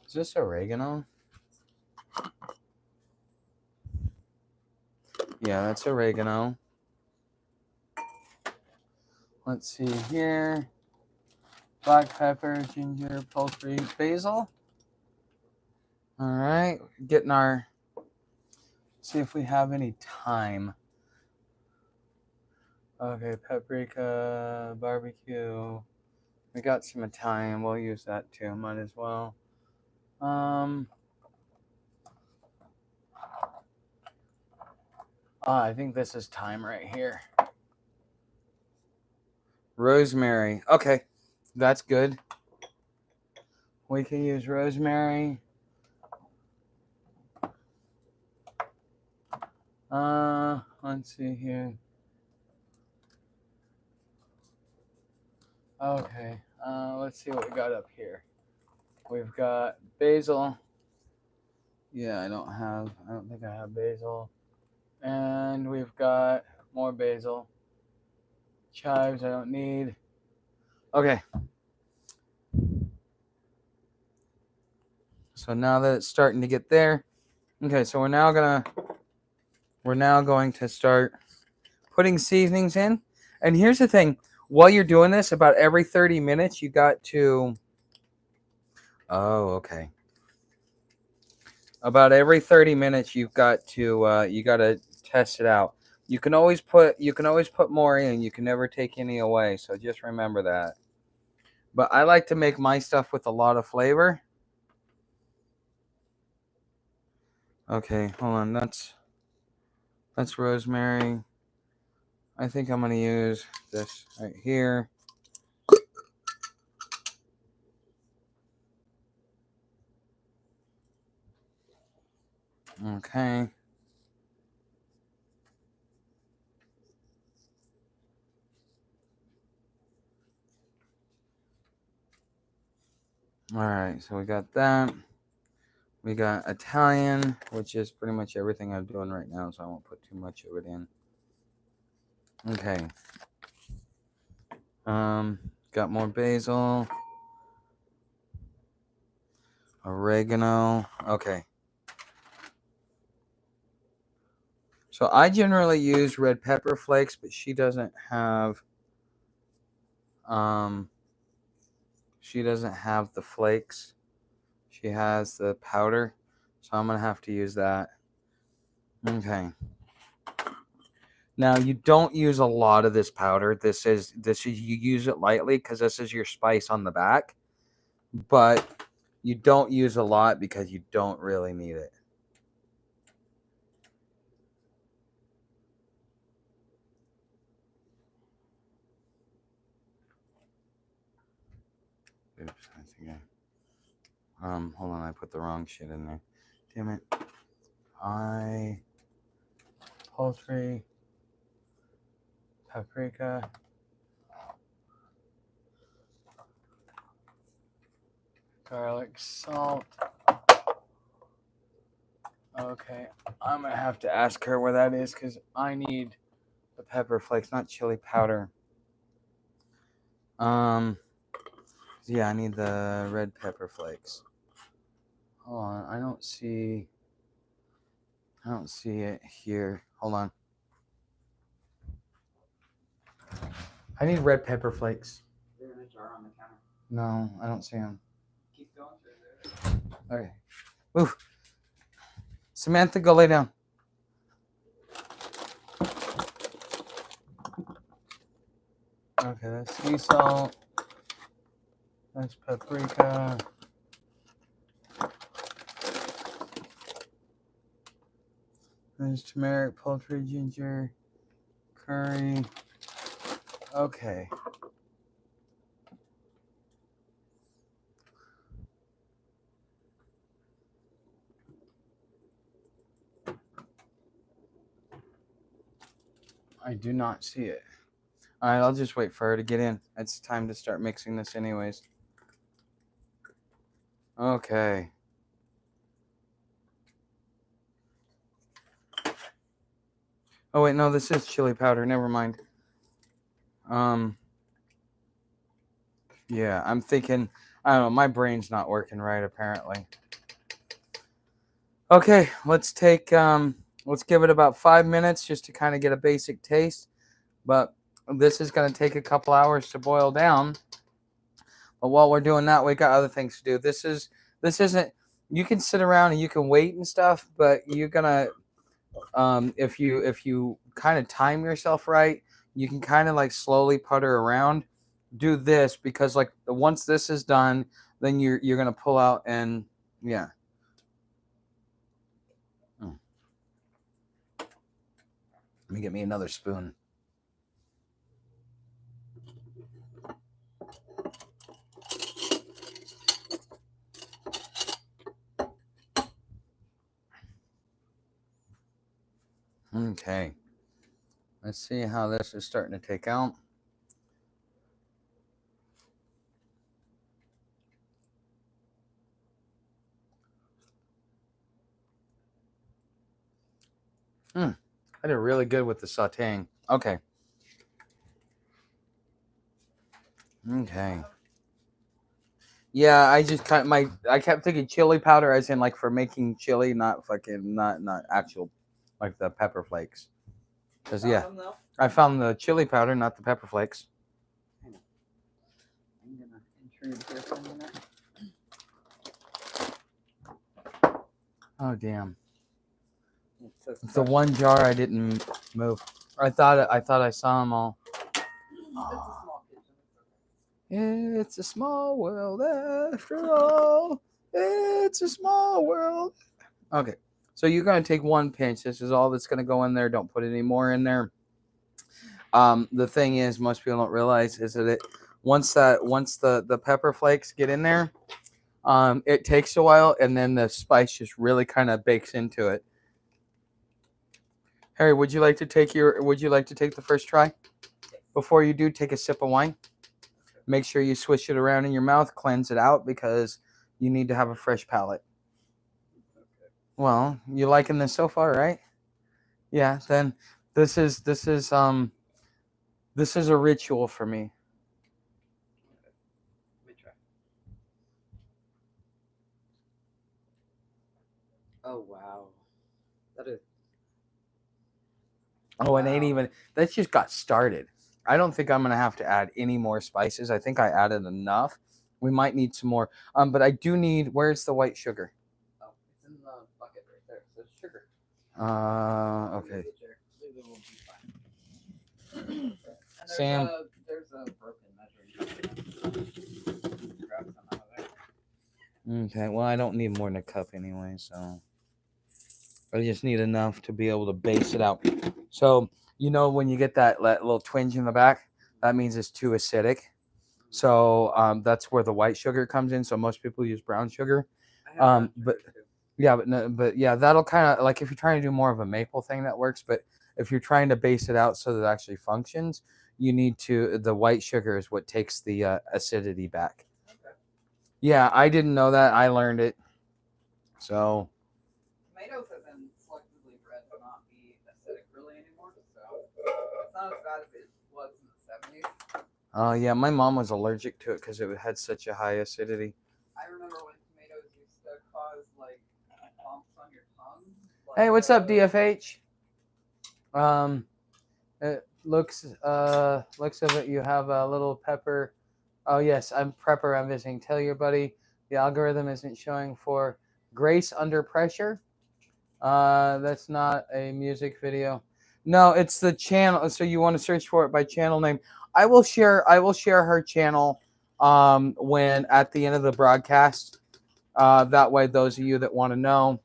Is this oregano? Yeah, that's oregano. Let's see here. Black pepper, ginger, poultry, basil. All right, getting our. See if we have any thyme. Okay, paprika, barbecue. We got some Italian. We'll use that too. Might as well. I think this is thyme right here. Rosemary. Okay, that's good. We can use rosemary. Let's see here. Okay, let's see what we got up here. We've got basil. Yeah, I don't think I have basil. And we've got more basil. Chives I don't need. Okay. So now that it's starting to get there. Okay, so we're now going to start putting seasonings in. And here's the thing. While you're doing this, about every 30 minutes, you got to... Oh, okay. About every 30 minutes, you got to test it out. You can always put more in. You can never take any away. So just remember that. But I like to make my stuff with a lot of flavor. Okay, hold on. That's rosemary. I think I'm gonna use this right here. Okay. All right, so we got that. We got Italian, which is pretty much everything I'm doing right now, so I won't put too much of it in. Okay. Got more basil. Oregano. Okay. So I generally use red pepper flakes, but she doesn't have the flakes. She has the powder. So I'm going to have to use that. Okay. Now you don't use a lot of this powder. This is you use it lightly because this is your spice on the back. But you don't use a lot because you don't really need it. Oops, I think hold on, I put the wrong shit in there. Damn it. Poultry, paprika. Garlic, salt. Okay, I'm gonna have to ask her where that is because I need the pepper flakes, not chili powder. Yeah, I need the red pepper flakes. Hold on, I don't see it here. Hold on. I need red pepper flakes. They're in a jar on the counter. No, I don't see them. Keep going through there. Okay. Oof. Samantha, go lay down. Okay, that's sea salt. That's paprika. There's turmeric, poultry, ginger, curry. Okay. I do not see it. All right, I'll just wait for her to get in. It's time to start mixing this anyways. Okay. Oh wait, no, this is chili powder. Never mind. Yeah, I'm thinking, I don't know, my brain's not working right apparently. Okay, let's take let's give it about 5 minutes just to kind of get a basic taste. But this is going to take a couple hours to boil down. But while we're doing that, we got other things to do. This isn't, you can sit around and you can wait and stuff, but you're gonna if you kind of time yourself right, you can kind of like slowly putter around. Do this because like once this is done, then you're gonna pull out and yeah. Let me get me another spoon. Okay. Let's see how this is starting to take out. I did really good with the sautéing. Okay. Okay. Yeah, I just I kept thinking chili powder as in like for making chili, not fucking not actual like the pepper flakes. Cause yeah, I found the chili powder, not the pepper flakes. I'm gonna intrude here for a minute. Oh damn! The one jar I didn't move. I thought I saw them all. It's a small world after all. It's a small world. Okay, so you're gonna take one pinch. This is all that's gonna go in there. Don't put any more in there. The thing is, most people don't realize is that once the pepper flakes get in there, it takes a while, and then the spice just really kind of bakes into it. Harry, would you like to take the first try? Before you do, take a sip of wine. Make sure you swish it around in your mouth, cleanse it out because you need to have a fresh palate. Okay. Well, you liking this so far, right? Yeah, then this is a ritual for me. Let me try. Oh wow. That is. Oh, it ain't even. That just got started. I don't think I'm gonna have to add any more spices. I think I added enough. We might need some more. But I do need. Where's the white sugar? Oh, it's in the bucket right there. So it's sugar. Okay. There's Sam. There's a broken measuring cup. Grab some out of there. Okay. Well, I don't need more than a cup anyway, so I just need enough to be able to base it out. So you know when you get that little twinge in the back, that means it's too acidic. So that's where the white sugar comes in. So most people use brown sugar. But yeah, but yeah, that'll kind of like if you're trying to do more of a maple thing, that works. But if you're trying to base it out so that it actually functions, you need to, the white sugar is what takes the acidity back. Okay. Yeah, I didn't know that. I learned it. So Tomatoes have been selectively bred to not be acidic really anymore, so it's not as bad as it was in the 70s. yeah, my mom was allergic to it because it had such a high acidity. I remember when tomatoes used to cause like bumps on your tongue. Like, Hey, what's up, DFH? It looks of it, you have a little pepper. Oh yes, I'm prepper. I'm visiting. Tell your buddy the algorithm isn't showing for Grace Under Pressure. That's not a music video. No, it's the channel. So you want to search for it by channel name. I will share her channel when at the end of the broadcast. That way those of you that want to know,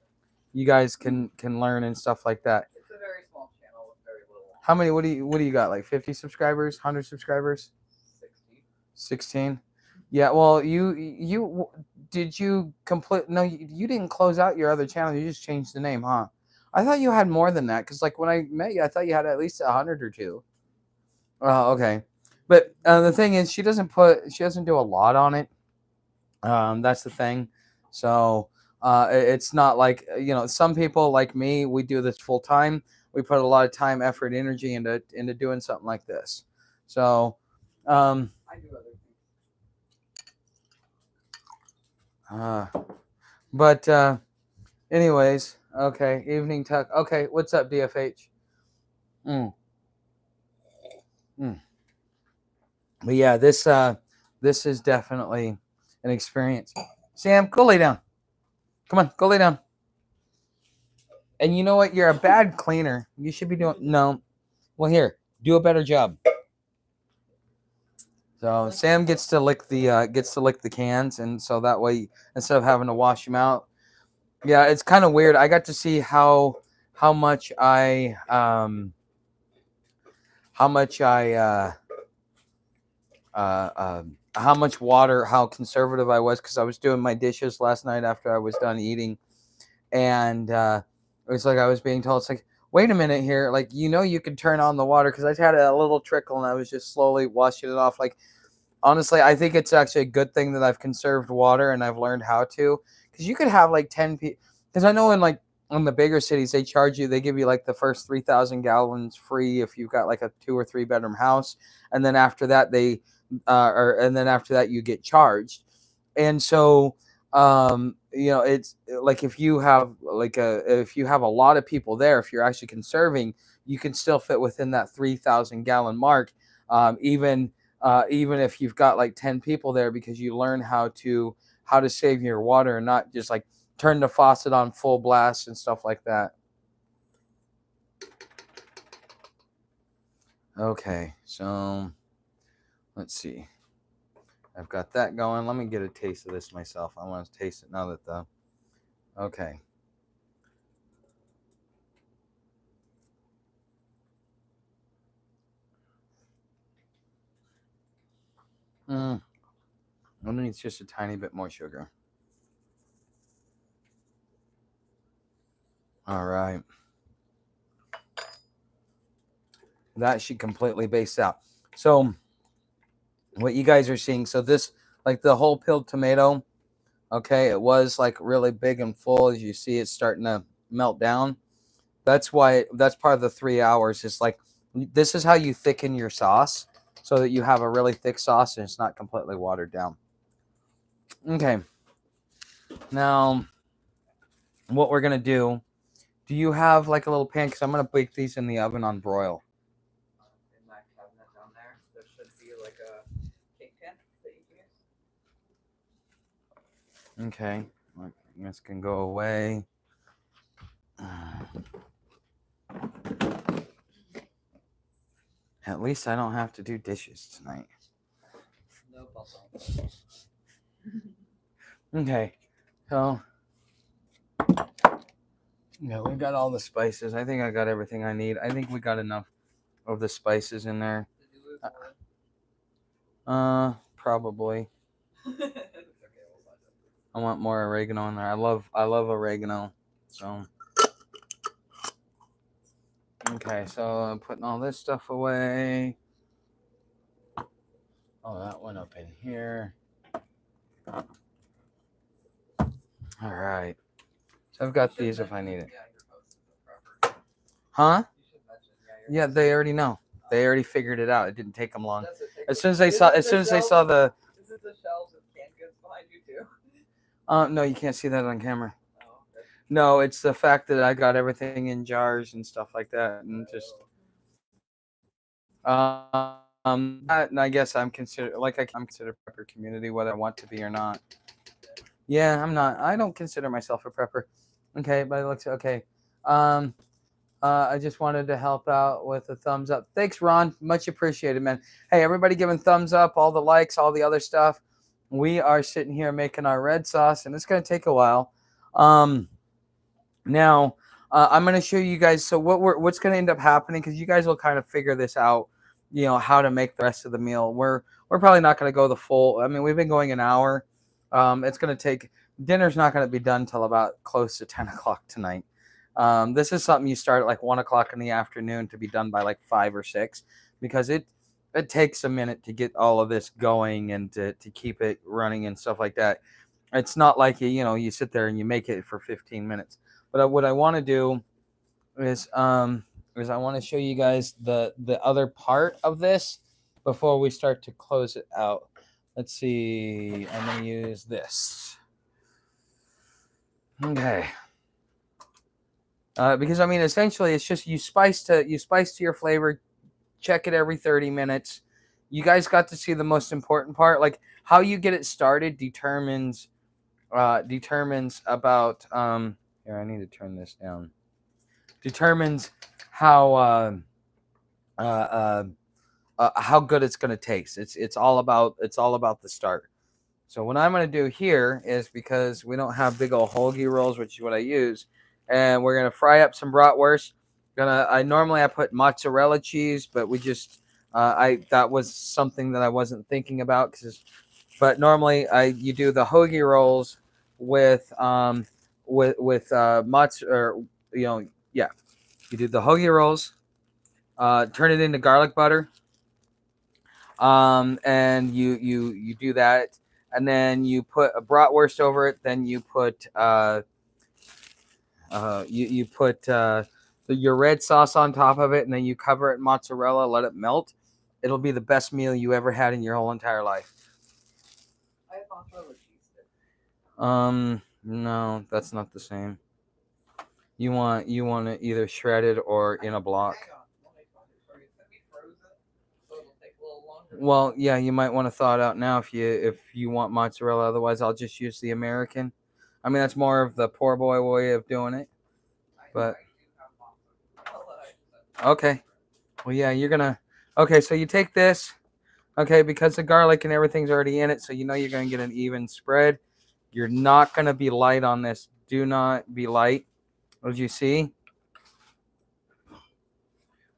you guys can learn and stuff like that. It's a very small channel with very little. How many what do you got? Like 50 subscribers, 100 subscribers? 16. Yeah, well, did you complete? No, you didn't close out your other channel. You just changed the name, huh? I thought you had more than that because, like, when I met you, I thought you had at least 100 or two. Oh, okay. But the thing is, she doesn't do a lot on it. That's the thing. So it's not like some people like me. We do this full time. We put a lot of time, effort, energy into doing something like this. So. I do other things. But anyways, okay, evening tuck. Okay, what's up, DFH? But yeah, this is definitely an experience. Sam, go lay down. Come on, go lay down. And you know what? You're a bad cleaner. You should be doing no. Well, here, do a better job. So Sam gets to lick the cans, and so that way, instead of having to wash them out, yeah, it's kind of weird. I got to see how much how much water, how conservative I was because I was doing my dishes last night after I was done eating, and it was like I was being told, it's like, wait a minute here, like you could turn on the water because I had a little trickle and I was just slowly washing it off. Like honestly, I think it's actually a good thing that I've conserved water and I've learned how to, because you could have like 10 people. Because I know in the bigger cities, they give you like the first 3,000 gallons free if you've got like a 2 or 3 bedroom house, and then after that you get charged. And so it's like if you have a lot of people there, if you're actually conserving, you can still fit within that 3,000 gallon mark, even if you've got like 10 people there, because you learn how to save your water and not just like turn the faucet on full blast and stuff like that. Okay, so let's see. I've got that going. Let me get a taste of this myself. I want to taste it now that okay. Underneath just a tiny bit more sugar. All right. That should completely base out. So what you guys are seeing, so this, like the whole peeled tomato, okay, it was like really big and full. As you see, it's starting to melt down. That's part of the 3 hours. It's like, this is how you thicken your sauce so that you have a really thick sauce and it's not completely watered down. Okay. Now, what we're going to do you have like a little pan? Because I'm going to bake these in the oven on broil. In that cabinet down there should be like a cake pan that you can use. Okay. This can go away. At least I don't have to do dishes tonight. No problem. Okay. So, yeah, we got all the spices. I think I got everything I need. I think we got enough of the spices in there. Did you lose more? Probably. I want more oregano in there. I love oregano. So Okay, so I'm putting all this stuff away. Oh, that went up in here. All right. So I've got these if I need it. Huh? Yeah, they already know. They already figured it out. It didn't take them long. As soon as they saw the. Is it the shelves of canned goods behind you too? No, you can't see that on camera. Oh, okay. No, it's the fact that I got everything in jars and stuff like that, and just that, and I guess I'm considered I'm considered prepper community, whether I want to be or not. Yeah, I'm not. I don't consider myself a prepper. Okay, but it looks okay. Um, I just wanted to help out with a thumbs up. Thanks, Ron. Much appreciated, man. Hey, everybody giving thumbs up, all the likes, all the other stuff. We are sitting here making our red sauce, and it's going to take a while. Now, I'm going to show you guys. So what's going to end up happening, because you guys will kind of figure this out, how to make the rest of the meal. We're probably not going to go the full. I mean, we've been going an hour. It's going to take, dinner's not going to be done till about close to 10 o'clock tonight. This is something you start at like 1 o'clock in the afternoon to be done by like 5 or 6, because it takes a minute to get all of this going and to keep it running and stuff like that. It's not like you sit there and you make it for 15 minutes. But what I want to do is I want to show you guys the other part of this before we start to close it out. Let's see. I'm going to use this. Okay. Because I mean, essentially, it's just you spice to your flavor. Check it every 30 minutes. You guys got to see the most important part, like how you get it started determines about here. I need to turn this down. Determines how how good it's going to taste. It's all about the start. So what I'm going to do here is, because we don't have big old hoagie rolls, which is what I use, and we're going to fry up some bratwurst. I normally put mozzarella cheese, but we just that was something that I wasn't thinking about, but normally you do the hoagie rolls with mozzarella, yeah, you do the hoagie rolls, turn it into garlic butter, and you do that, and then you put a bratwurst over it. Then you put you put your red sauce on top of it, and then you cover it in mozzarella, let it melt. It'll be the best meal you ever had in your whole entire life. I have mozzarella cheese stick. No, that's not the same. You want it either shredded or in a block. Hang on. Let me find it for you. It's gonna be frozen, so it'll take a little longer. Well, yeah, you might want to thaw it out now if you want mozzarella. Otherwise, I'll just use the American. I mean, that's more of the poor boy way of doing it. But okay, well, yeah, you're gonna. Okay, so you take this. Okay, because the garlic and everything's already in it, so you're gonna get an even spread. You're not gonna be light on this. Do not be light, as you see.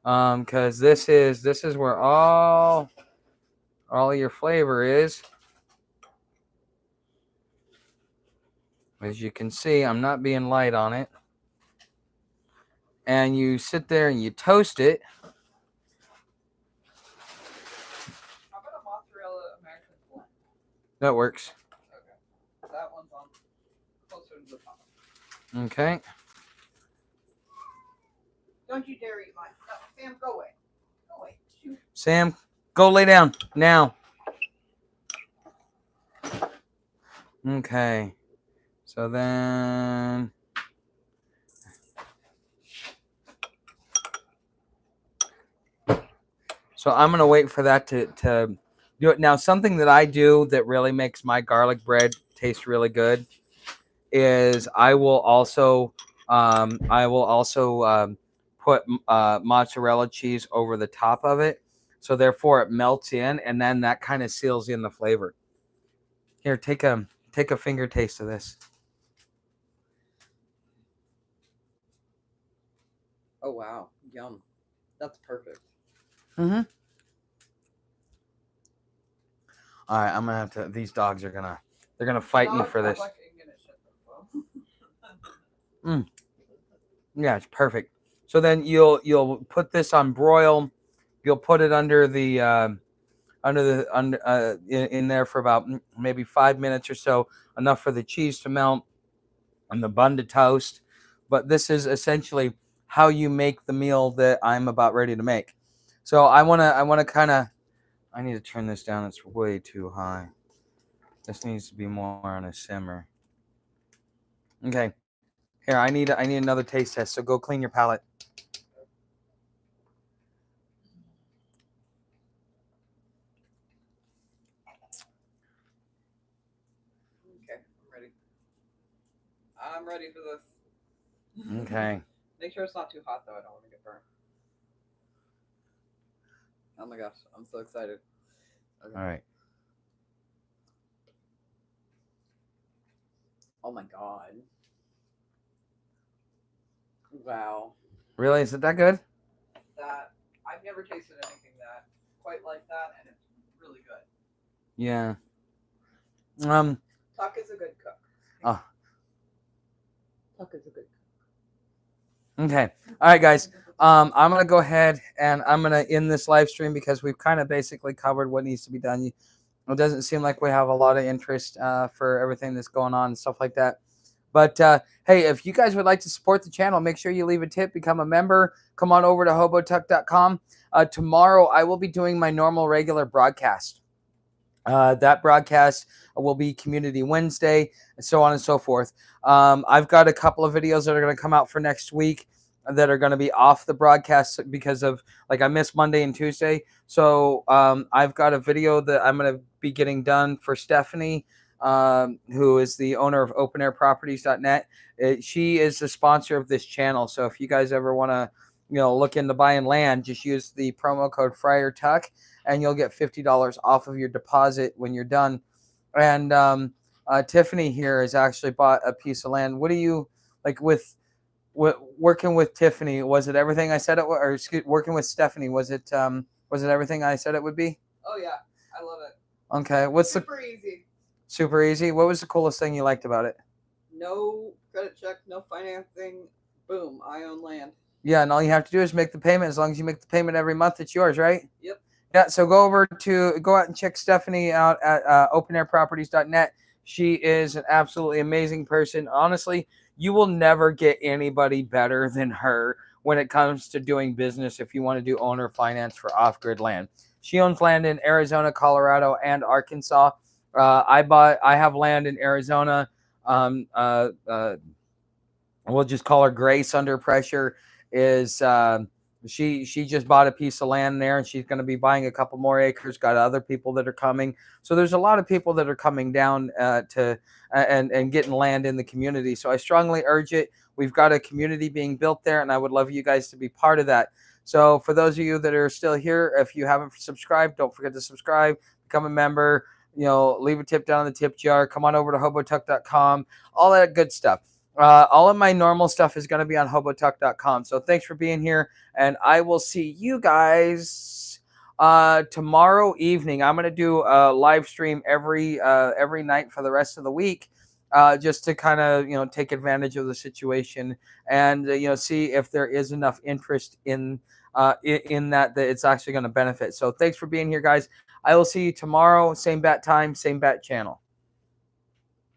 Because this is where all your flavor is. As you can see, I'm not being light on it. And you sit there and you toast it. How about a mozzarella American blend? That works. Okay. That one's on closer to the top. Okay. Don't you dare eat mine. No, Sam, go away. Go away. Shoot. Sam, go lay down now. Okay. So then I'm going to wait for that to do it. Now, something that I do that really makes my garlic bread taste really good is I will also put mozzarella cheese over the top of it. So therefore it melts in, and then that kind of seals in the flavor. Here, take a finger taste of this. Oh wow, yum! That's perfect. Mm-hmm. All right, I'm gonna have to. These dogs are gonna fight me for this. Yeah, it's perfect. So then you'll put this on broil. You'll put it under the in there for about maybe 5 minutes or so, enough for the cheese to melt and the bun to toast. But this is essentially how you make the meal that I'm about ready to make. So I wanna kind of, I need to turn this down. It's way too high. This needs to be more on a simmer. Okay. Here, I need another taste test. So go clean your palate. Okay, I'm ready. I'm ready for this. Okay. Make sure it's not too hot though. I don't want to get burned. Oh my gosh, I'm so excited. Okay. All right. Oh my god. Wow. Really? Is it that good? That I've never tasted anything that quite like that, and it's really good. Yeah. Tuck is a good cook. Oh. Tuck is a good Okay. All right, guys. I'm gonna go ahead and I'm gonna end this live stream because we've kind of basically covered what needs to be done. It doesn't seem like we have a lot of interest for everything that's going on and stuff like that. But hey, if you guys would like to support the channel, make sure you leave a tip, become a member. Come on over to hobotuck.com. Tomorrow, I will be doing my normal regular broadcast. That broadcast will be Community Wednesday, and so on and so forth. I've got a couple of videos that are going to come out for next week that are going to be off the broadcast because of, like, I missed Monday and Tuesday. So I've got a video that I'm going to be getting done for Stephanie, who is the owner of openairproperties.net. She is the sponsor of this channel. So if you guys ever want to, look into buying land, just use the promo code FriarTuck and you'll get $50 off of your deposit when you're done. And Tiffany here has actually bought a piece of land. What do you like with working with Tiffany? Was it everything I said it was, or working with Stephanie? Was it everything I said it would be? Oh yeah, I love it. Okay, what's super easy? Super easy. What was the coolest thing you liked about it? No credit check, no financing. Boom, I own land. Yeah, and all you have to do is make the payment. As long as you make the payment every month, it's yours, right? Yep. Yeah, so go out and check Stephanie out at openairproperties.net. She is an absolutely amazing person. Honestly, you will never get anybody better than her when it comes to doing business if you want to do owner finance for off-grid land. She owns land in Arizona, Colorado, and Arkansas. I have land in Arizona. We'll just call her Grace Under Pressure. She just bought a piece of land there, and she's going to be buying a couple more acres. Got other people that are coming. So there's a lot of people that are coming down and getting land in the community. So I strongly urge it. We've got a community being built there, and I would love you guys to be part of that. So for those of you that are still here, if you haven't subscribed, don't forget to subscribe, become a member, leave a tip down in the tip jar. Come on over to hobotuck.com, all that good stuff. All of my normal stuff is going to be on hobotuck.com. So thanks for being here, and I will see you guys tomorrow evening. I'm going to do a live stream every night for the rest of the week, just to kind of take advantage of the situation and see if there is enough interest in that it's actually going to benefit. So thanks for being here, guys. I will see you tomorrow, same bat time, same bat channel.